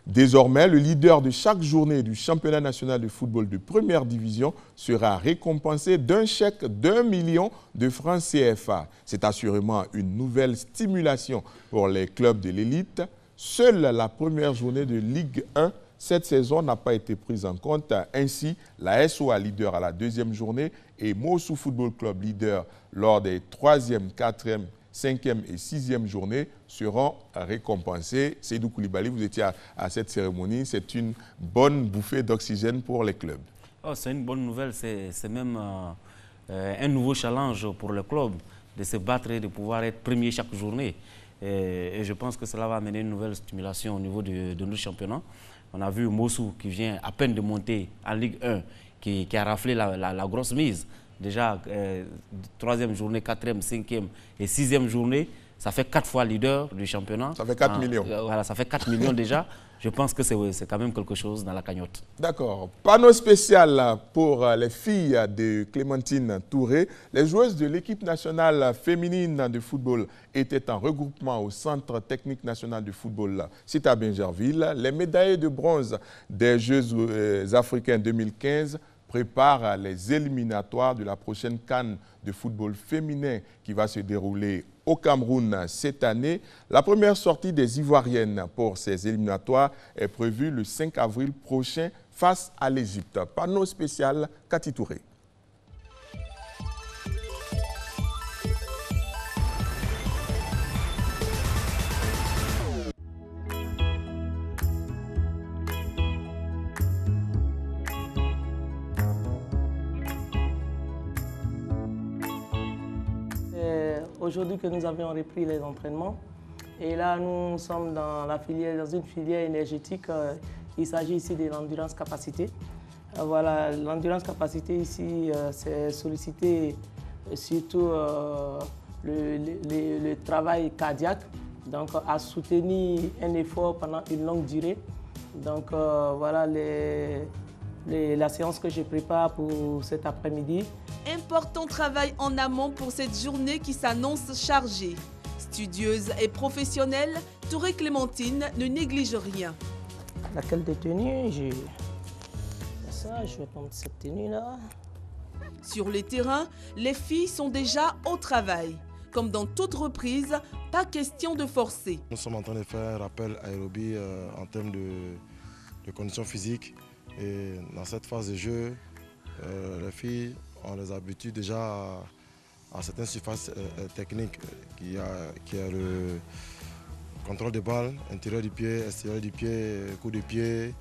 Désormais, le leader de chaque journée du championnat national de football de première division sera récompensé d'un chèque d'1 million de francs CFA. C'est assurément une nouvelle stimulation pour les clubs de l'élite. Seule la première journée de Ligue 1 cette saison n'a pas été prise en compte. Ainsi, la SOA leader à la deuxième journée et Mossoul Football Club leader lors des 3e, 4e, 5e et 6e journées seront récompensés. Seydou Koulibaly, vous étiez à cette cérémonie. C'est une bonne bouffée d'oxygène pour les clubs. Oh, c'est une bonne nouvelle. C'est même un nouveau challenge pour le club de se battre et de pouvoir être premier chaque journée. Et je pense que cela va amener une nouvelle stimulation au niveau de nos championnats. On a vu Mossoul qui vient à peine de monter en Ligue 1, qui a raflé la grosse mise. Déjà, 3e journée, 4e, 5e et 6e journée, ça fait 4 fois leader du championnat. Ça fait 4 millions. Voilà, ça fait 4 millions déjà. Je pense que c'est quand même quelque chose dans la cagnotte. D'accord. Panneau spécial pour les filles de Clémentine Touré. Les joueuses de l'équipe nationale féminine de football étaient en regroupement au Centre technique national de football situé à Bingerville. Les médaillés de bronze des Jeux africains 2015 préparent les éliminatoires de la prochaine CAN de football féminin qui va se dérouler au Cameroun cette année. La première sortie des Ivoiriennes pour ces éliminatoires est prévue le 5 avril prochain face à l'Égypte. Panneau spécial, Cathy Touré. Aujourd'hui que nous avions repris les entraînements. Et là, nous sommes dans une filière énergétique. Il s'agit ici de l'endurance capacité. Voilà, l'endurance capacité ici, c'est solliciter surtout le travail cardiaque, donc à soutenir un effort pendant une longue durée. Donc voilà la séance que je prépare pour cet après-midi. Important travail en amont pour cette journée qui s'annonce chargée. Studieuse et professionnelle, Touré Clémentine ne néglige rien. Laquelle de tenue, je vais prendre cette tenue-là. Sur les terrains, les filles sont déjà au travail. Comme dans toute reprise, pas question de forcer. Nous sommes en train de faire un rappel aérobie en termes de conditions physiques. Et dans cette phase de jeu, les filles ont les habitudes déjà à certaines surfaces techniques qui a le contrôle de balle, intérieur du pied, extérieur du pied, coup de pied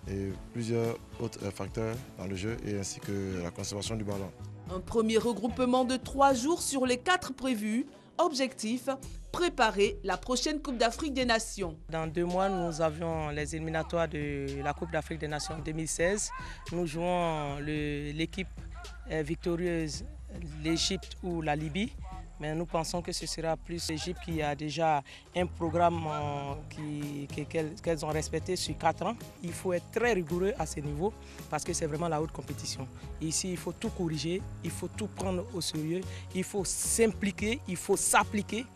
et plusieurs autres facteurs dans le jeu et ainsi que la conservation du ballon. Un premier regroupement de 3 jours sur les 4 prévus. Objectif, préparer la prochaine Coupe d'Afrique des Nations. Dans 2 mois, nous avions les éliminatoires de la Coupe d'Afrique des Nations 2016. Nous jouons l'équipe victorieuse, l'Égypte ou la Libye. Mais nous pensons que ce sera plus l'Égypte qui a déjà un programme qu'elles ont respecté sur 4 ans. Il faut être très rigoureux à ce niveau parce que c'est vraiment la haute compétition. Ici, il faut tout corriger, il faut tout prendre au sérieux, il faut s'impliquer, il faut s'appliquer.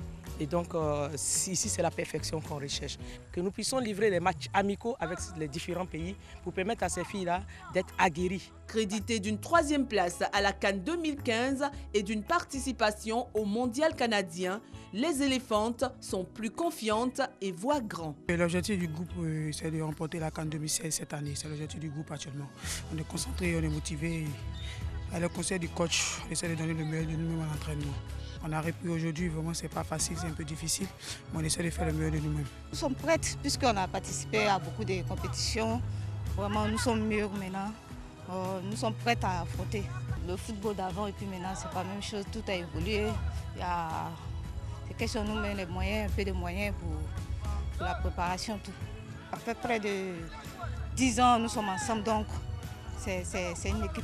Et donc, ici, c'est la perfection qu'on recherche. Que nous puissions livrer des matchs amicaux avec les différents pays pour permettre à ces filles-là d'être aguerries. Créditées d'une 3e place à la CAN 2015 et d'une participation au Mondial canadien, les éléphantes sont plus confiantes et voient grand. L'objectif du groupe, c'est de remporter la CAN 2016 cette année. C'est l'objectif du groupe actuellement. On est concentré, on est motivé. À le conseil du coach, on essaie de donner le meilleur de nous-mêmes à l'entraînement. On a repris aujourd'hui, vraiment c'est pas facile, c'est un peu difficile, mais on essaie de faire le meilleur de nous-mêmes. Nous sommes prêtes puisqu'on a participé à beaucoup de compétitions. Vraiment nous sommes mûrs maintenant, nous sommes prêtes à affronter. Le football d'avant et puis maintenant c'est pas la même chose, tout a évolué. C'est question de nous mettre les moyens, un peu de moyens pour la préparation, tout. Ça fait près de 10 ans nous sommes ensemble donc c'est une équipe.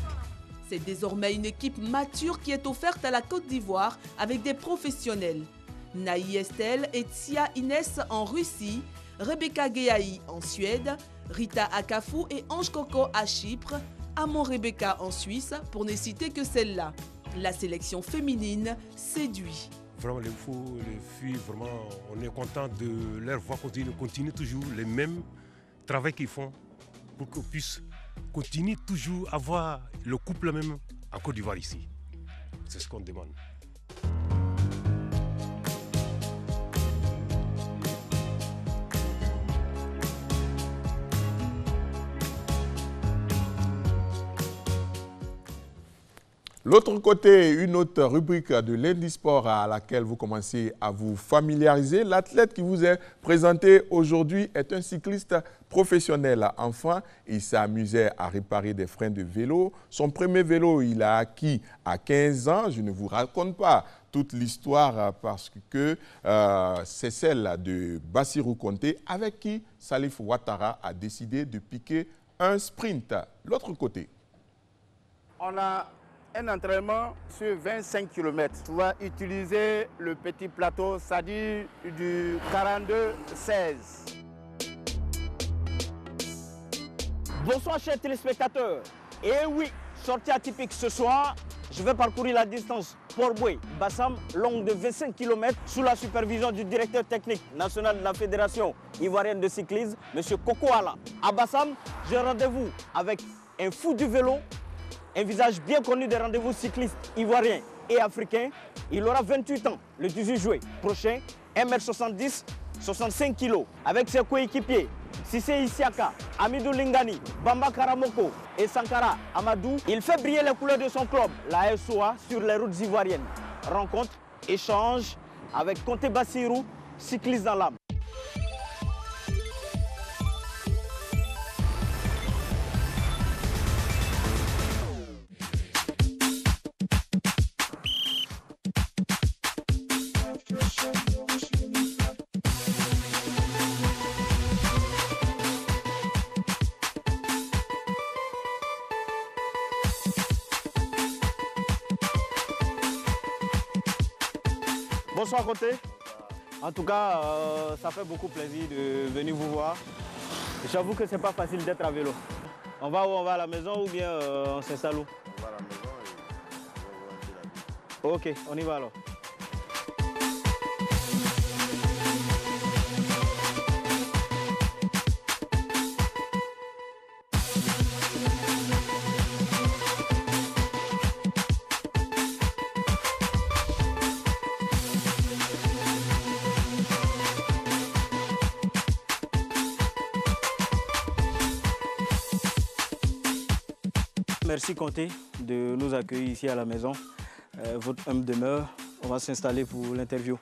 C'est désormais une équipe mature qui est offerte à la Côte d'Ivoire avec des professionnels. Naï Estelle et Tia Inès en Russie, Rebecca Guéaï en Suède, Rita Akafou et Ange Coco à Chypre, Amon Rebecca en Suisse, pour ne citer que celle-là. La sélection féminine séduit. Vraiment, les filles, vraiment, on est content de leur voir continuer toujours les mêmes travaux qu'ils font pour qu'on puisse continuer toujours à avoir le couple même en Côte d'Ivoire ici. C'est ce qu'on demande. L'autre côté, une autre rubrique de l'Indisport à laquelle vous commencez à vous familiariser. L'athlète qui vous est présenté aujourd'hui est un cycliste professionnel. Enfant, il s'amusait à réparer des freins de vélo. Son premier vélo, il l'a acquis à 15 ans. Je ne vous raconte pas toute l'histoire parce que c'est celle de Bassirou Konté avec qui Salif Ouattara a décidé de piquer un sprint. L'autre côté. On a un entraînement sur 25 km. Tu vas utiliser le petit plateau, c'est-à-dire du 42-16. Bonsoir chers téléspectateurs. Et oui, sortie atypique ce soir. Je vais parcourir la distance Port-Boué-Bassam, longue de 25 km, sous la supervision du directeur technique national de la Fédération ivoirienne de cyclisme, M. Koko Ala. À Bassam, j'ai rendez-vous avec un fou du vélo, un visage bien connu des rendez-vous cyclistes ivoiriens et africains. Il aura 28 ans le 18 juillet prochain, 1m70, 65 kg, avec ses coéquipiers Sissé Isiaka, Amidou Lingani, Bamba Karamoko et Sankara Amadou. Il fait briller les couleurs de son club, la SOA, sur les routes ivoiriennes. Rencontre, échange avec Konté Bassirou, cycliste dans l'âme. Bonsoir Konté. En tout cas, ça fait beaucoup plaisir de venir vous voir. J'avoue que c'est pas facile d'être à vélo. On va où? On va à la maison ou bien on s'installe où? On va à la maison et on va voir un peu la vie. Ok, on y va alors. Merci Konté de nous accueillir ici à la maison. Votre humble demeure, on va s'installer pour l'interview.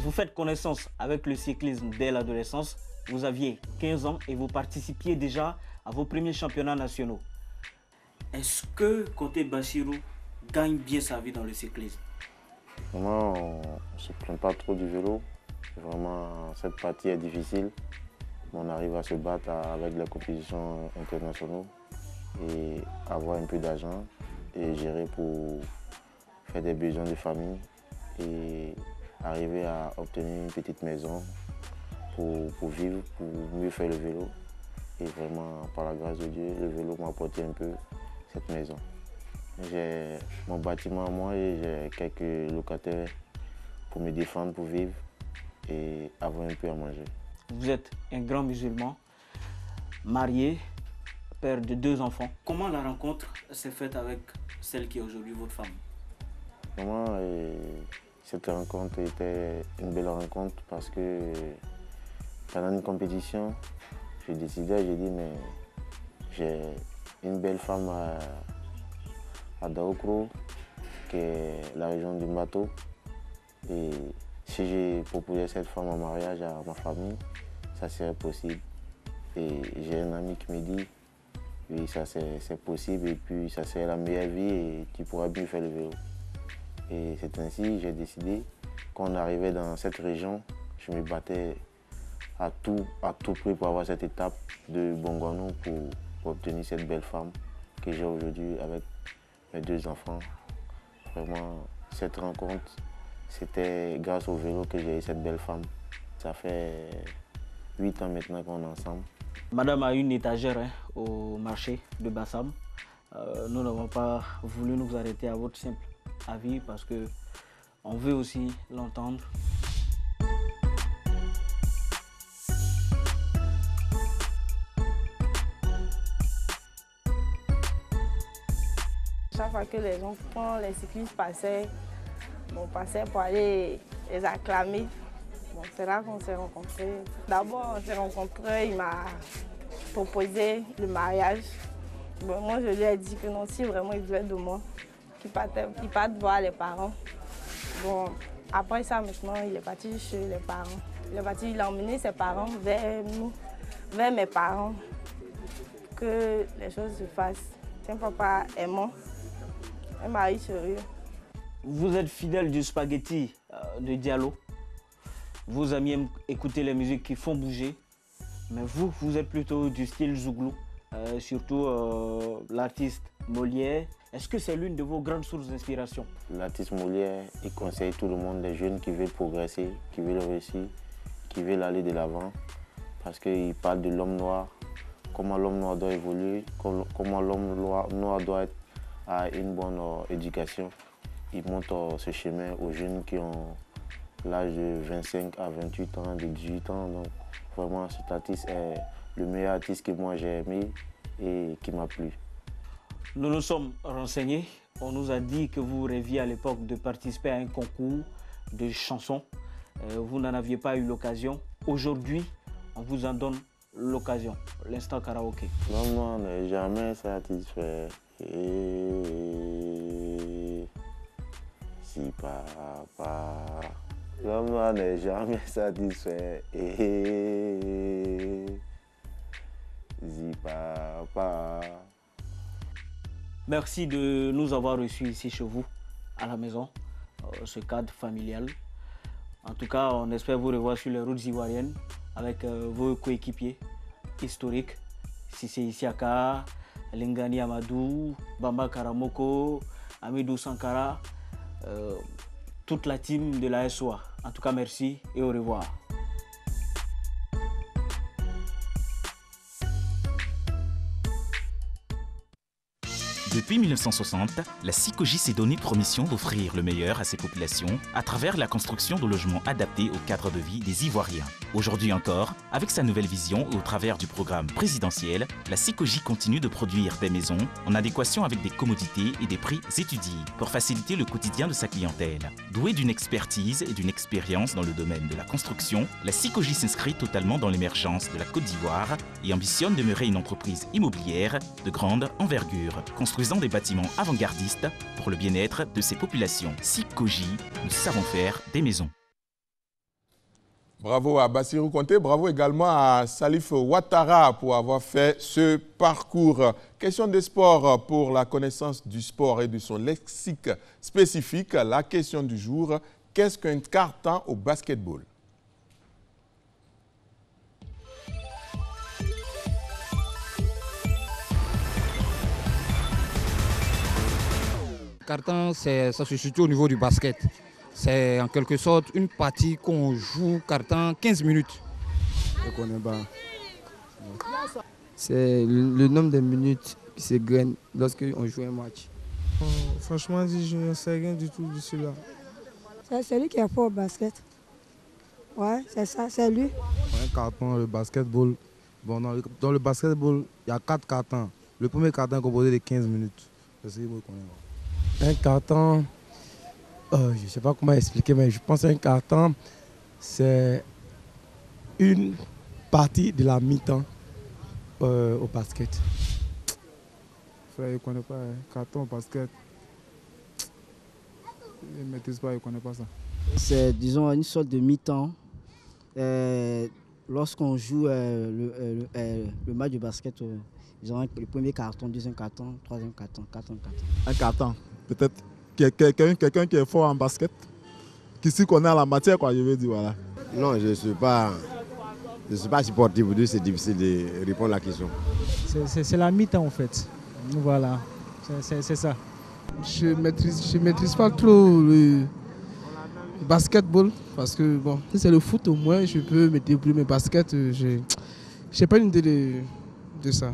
Vous faites connaissance avec le cyclisme dès l'adolescence. Vous aviez 15 ans et vous participiez déjà à vos premiers championnats nationaux. Est-ce que Konté Bassirou gagne bien sa vie dans le cyclisme? Vraiment, on ne se plaint pas trop du vélo. Vraiment, cette partie est difficile. On arrive à se battre avec les compétitions internationales et avoir un peu d'argent et gérer pour faire des besoins de famille et arriver à obtenir une petite maison pour vivre, pour mieux faire le vélo. Et vraiment, par la grâce de Dieu, le vélo m'a apporté un peu cette maison. J'ai mon bâtiment à moi et j'ai quelques locataires pour me défendre, pour vivre et avoir un peu à manger. Vous êtes un grand musulman, marié, père de 2 enfants. Comment la rencontre s'est faite avec celle qui est aujourd'hui votre femme? Vraiment, cette rencontre était une belle rencontre parce que pendant une compétition, j'ai dit, mais j'ai une belle femme à Daokro, qui est la région du Mbato. Et si j'ai proposé cette femme en mariage à ma famille, ça serait possible. Et j'ai un ami qui me dit, oui, ça c'est possible et puis ça serait la meilleure vie et tu pourras bien faire le vélo. Et c'est ainsi que j'ai décidé, quand on arrivait dans cette région, je me battais à tout prix pour avoir cette étape de Bongonou pour obtenir cette belle femme que j'ai aujourd'hui avec mes 2 enfants. Vraiment, cette rencontre, c'était grâce au vélo que j'ai eu cette belle femme. Ça fait 8 ans maintenant qu'on est ensemble. Madame a une étagère au marché de Bassam. Nous n'avons pas voulu nous arrêter à votre simple avis parce qu'on veut aussi l'entendre. Chaque fois que les enfants, les cyclistes passaient, on passait pour aller les acclamer. Bon, c'est là qu'on s'est rencontrés. D'abord, on s'est rencontrés, il m'a proposé le mariage. Bon, moi, je lui ai dit que non, si vraiment il voulait de moi, qu'il parte voir les parents. Bon, après ça, maintenant, il est parti chez les parents. Il a emmené ses parents vers nous, vers mes parents, que les choses se fassent. C'est un papa aimant, un mari sérieux. Vous êtes fidèle du spaghetti de Diallo. Vos amis aiment écouter les musiques qui font bouger. Mais vous êtes plutôt du style Zouglou, surtout l'artiste Molière. Est-ce que c'est l'une de vos grandes sources d'inspiration? L'artiste Molière, il conseille tout le monde, les jeunes qui veulent progresser, qui veulent réussir, qui veulent aller de l'avant. Parce qu'il parle de l'homme noir, comment l'homme noir doit évoluer, comment l'homme noir doit être à une bonne éducation. Il montre ce chemin aux jeunes qui ont l'âge de 25 à 28 ans, de 18 ans. Donc vraiment, cet artiste est le meilleur artiste que moi j'ai aimé et qui m'a plu. Nous nous sommes renseignés. On nous a dit que vous rêviez à l'époque de participer à un concours de chansons. Vous n'en aviez pas eu l'occasion. Aujourd'hui, on vous en donne l'occasion. L'instant karaoké. L'homme noir n'est jamais satisfait. Si papa. L'homme noir n'est jamais satisfait. Si papa. Merci de nous avoir reçus ici chez vous, à la maison, ce cadre familial. En tout cas, on espère vous revoir sur les routes ivoiriennes avec vos coéquipiers historiques, Sissé Isiaka, Lingani Amadou, Bamba Karamoko, Amidou Sankara, toute la team de la SOA. En tout cas, merci et au revoir. Depuis 1960, la SICOGI s'est donné pour mission d'offrir le meilleur à ses populations à travers la construction de logements adaptés au cadre de vie des Ivoiriens. Aujourd'hui encore, avec sa nouvelle vision et au travers du programme présidentiel, la SICOGI continue de produire des maisons en adéquation avec des commodités et des prix étudiés pour faciliter le quotidien de sa clientèle. Douée d'une expertise et d'une expérience dans le domaine de la construction, la SICOGI s'inscrit totalement dans l'émergence de la Côte d'Ivoire et ambitionne de demeurer une entreprise immobilière de grande envergure, construisant des bâtiments avant-gardistes pour le bien-être de ses populations. SICOGI, nous savons faire des maisons. Bravo à Bassirou Konté, bravo également à Salif Ouattara pour avoir fait ce parcours. Question de sport pour la connaissance du sport et de son lexique spécifique. La question du jour, qu'est-ce qu'un carton au basketball? Carton, ça se situe au niveau du basket. C'est en quelque sorte une partie qu'on joue carton 15 minutes. Je ne connais pas. C'est le nombre de minutes qui se gagne lorsqu'on joue un match. Franchement, je ne sais rien du tout de cela. C'est lui qui est fort au basket. Ouais, c'est ça, c'est lui. Un carton, le basketball. Bon, dans le basketball, il y a 4 cartons. Le premier carton est composé de 15 minutes. C'est ce que je connais. Un carton, je ne sais pas comment expliquer, mais je pense qu'un carton, c'est une partie de la mi-temps au basket. Frère, je ne connais pas. Carton au basket. Je ne maîtrise pas, je ne connais pas ça. C'est, disons, une sorte de mi-temps. Lorsqu'on joue le match de basket, ils ont le premier carton, deuxième carton, troisième carton, quatrième carton. Un carton, peut-être quelqu'un qui est fort en basket, qui s'y connaît à la matière, quoi, je veux dire, voilà. Non, je ne suis pas Je ne suis pas supporter pour c'est difficile de répondre à la question. C'est la mi-temps en fait. Voilà, c'est ça. Je maîtrise pas trop le basketball parce que bon, si c'est le foot au moins je peux me débrouiller, mais basket, je n'ai pas une idée de ça.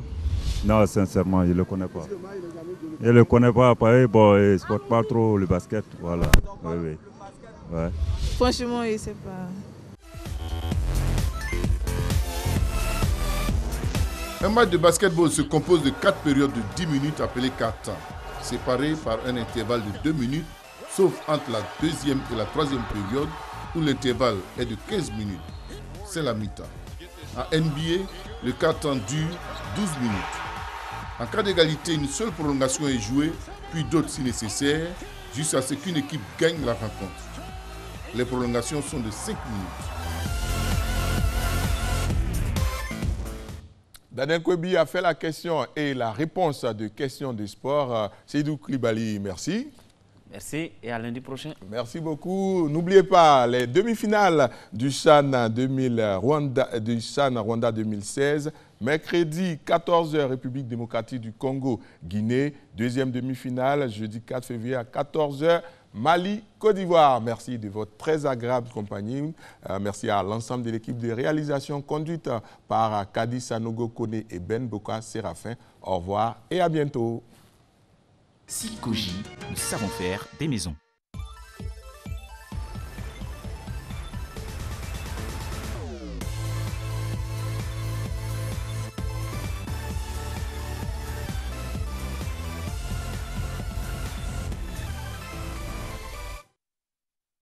Non, sincèrement, je ne le connais pas. Je ne le connais pas, pareil, bon, je ne supporte pas trop le basket, voilà. Oui. Ouais. Franchement, je ne sais pas. Un match de basketball se compose de 4 périodes de 10 minutes appelées 4 temps, séparées par un intervalle de 2 minutes, sauf entre la deuxième et la troisième période où l'intervalle est de 15 minutes. C'est la mi-temps. En NBA, le 4 temps dure 12 minutes. En cas d'égalité, une seule prolongation est jouée, puis d'autres si nécessaire, jusqu'à ce qu'une équipe gagne la rencontre. Les prolongations sont de 5 minutes. Daniel Kouebi a fait la question et la réponse de questions de sport. Seydou Koulibaly, merci. Merci et à lundi prochain. Merci beaucoup. N'oubliez pas les demi-finales du Chan Rwanda 2016. Mercredi 14h, République démocratique du Congo, Guinée. Deuxième demi-finale, jeudi 4 février à 14h. Mali, Côte d'Ivoire. Merci de votre très agréable compagnie. Merci à l'ensemble de l'équipe de réalisation conduite par Kadi Sanogo Kone et Ben Boka Séraphin. Au revoir et à bientôt. Sikoji, nous savons faire des maisons.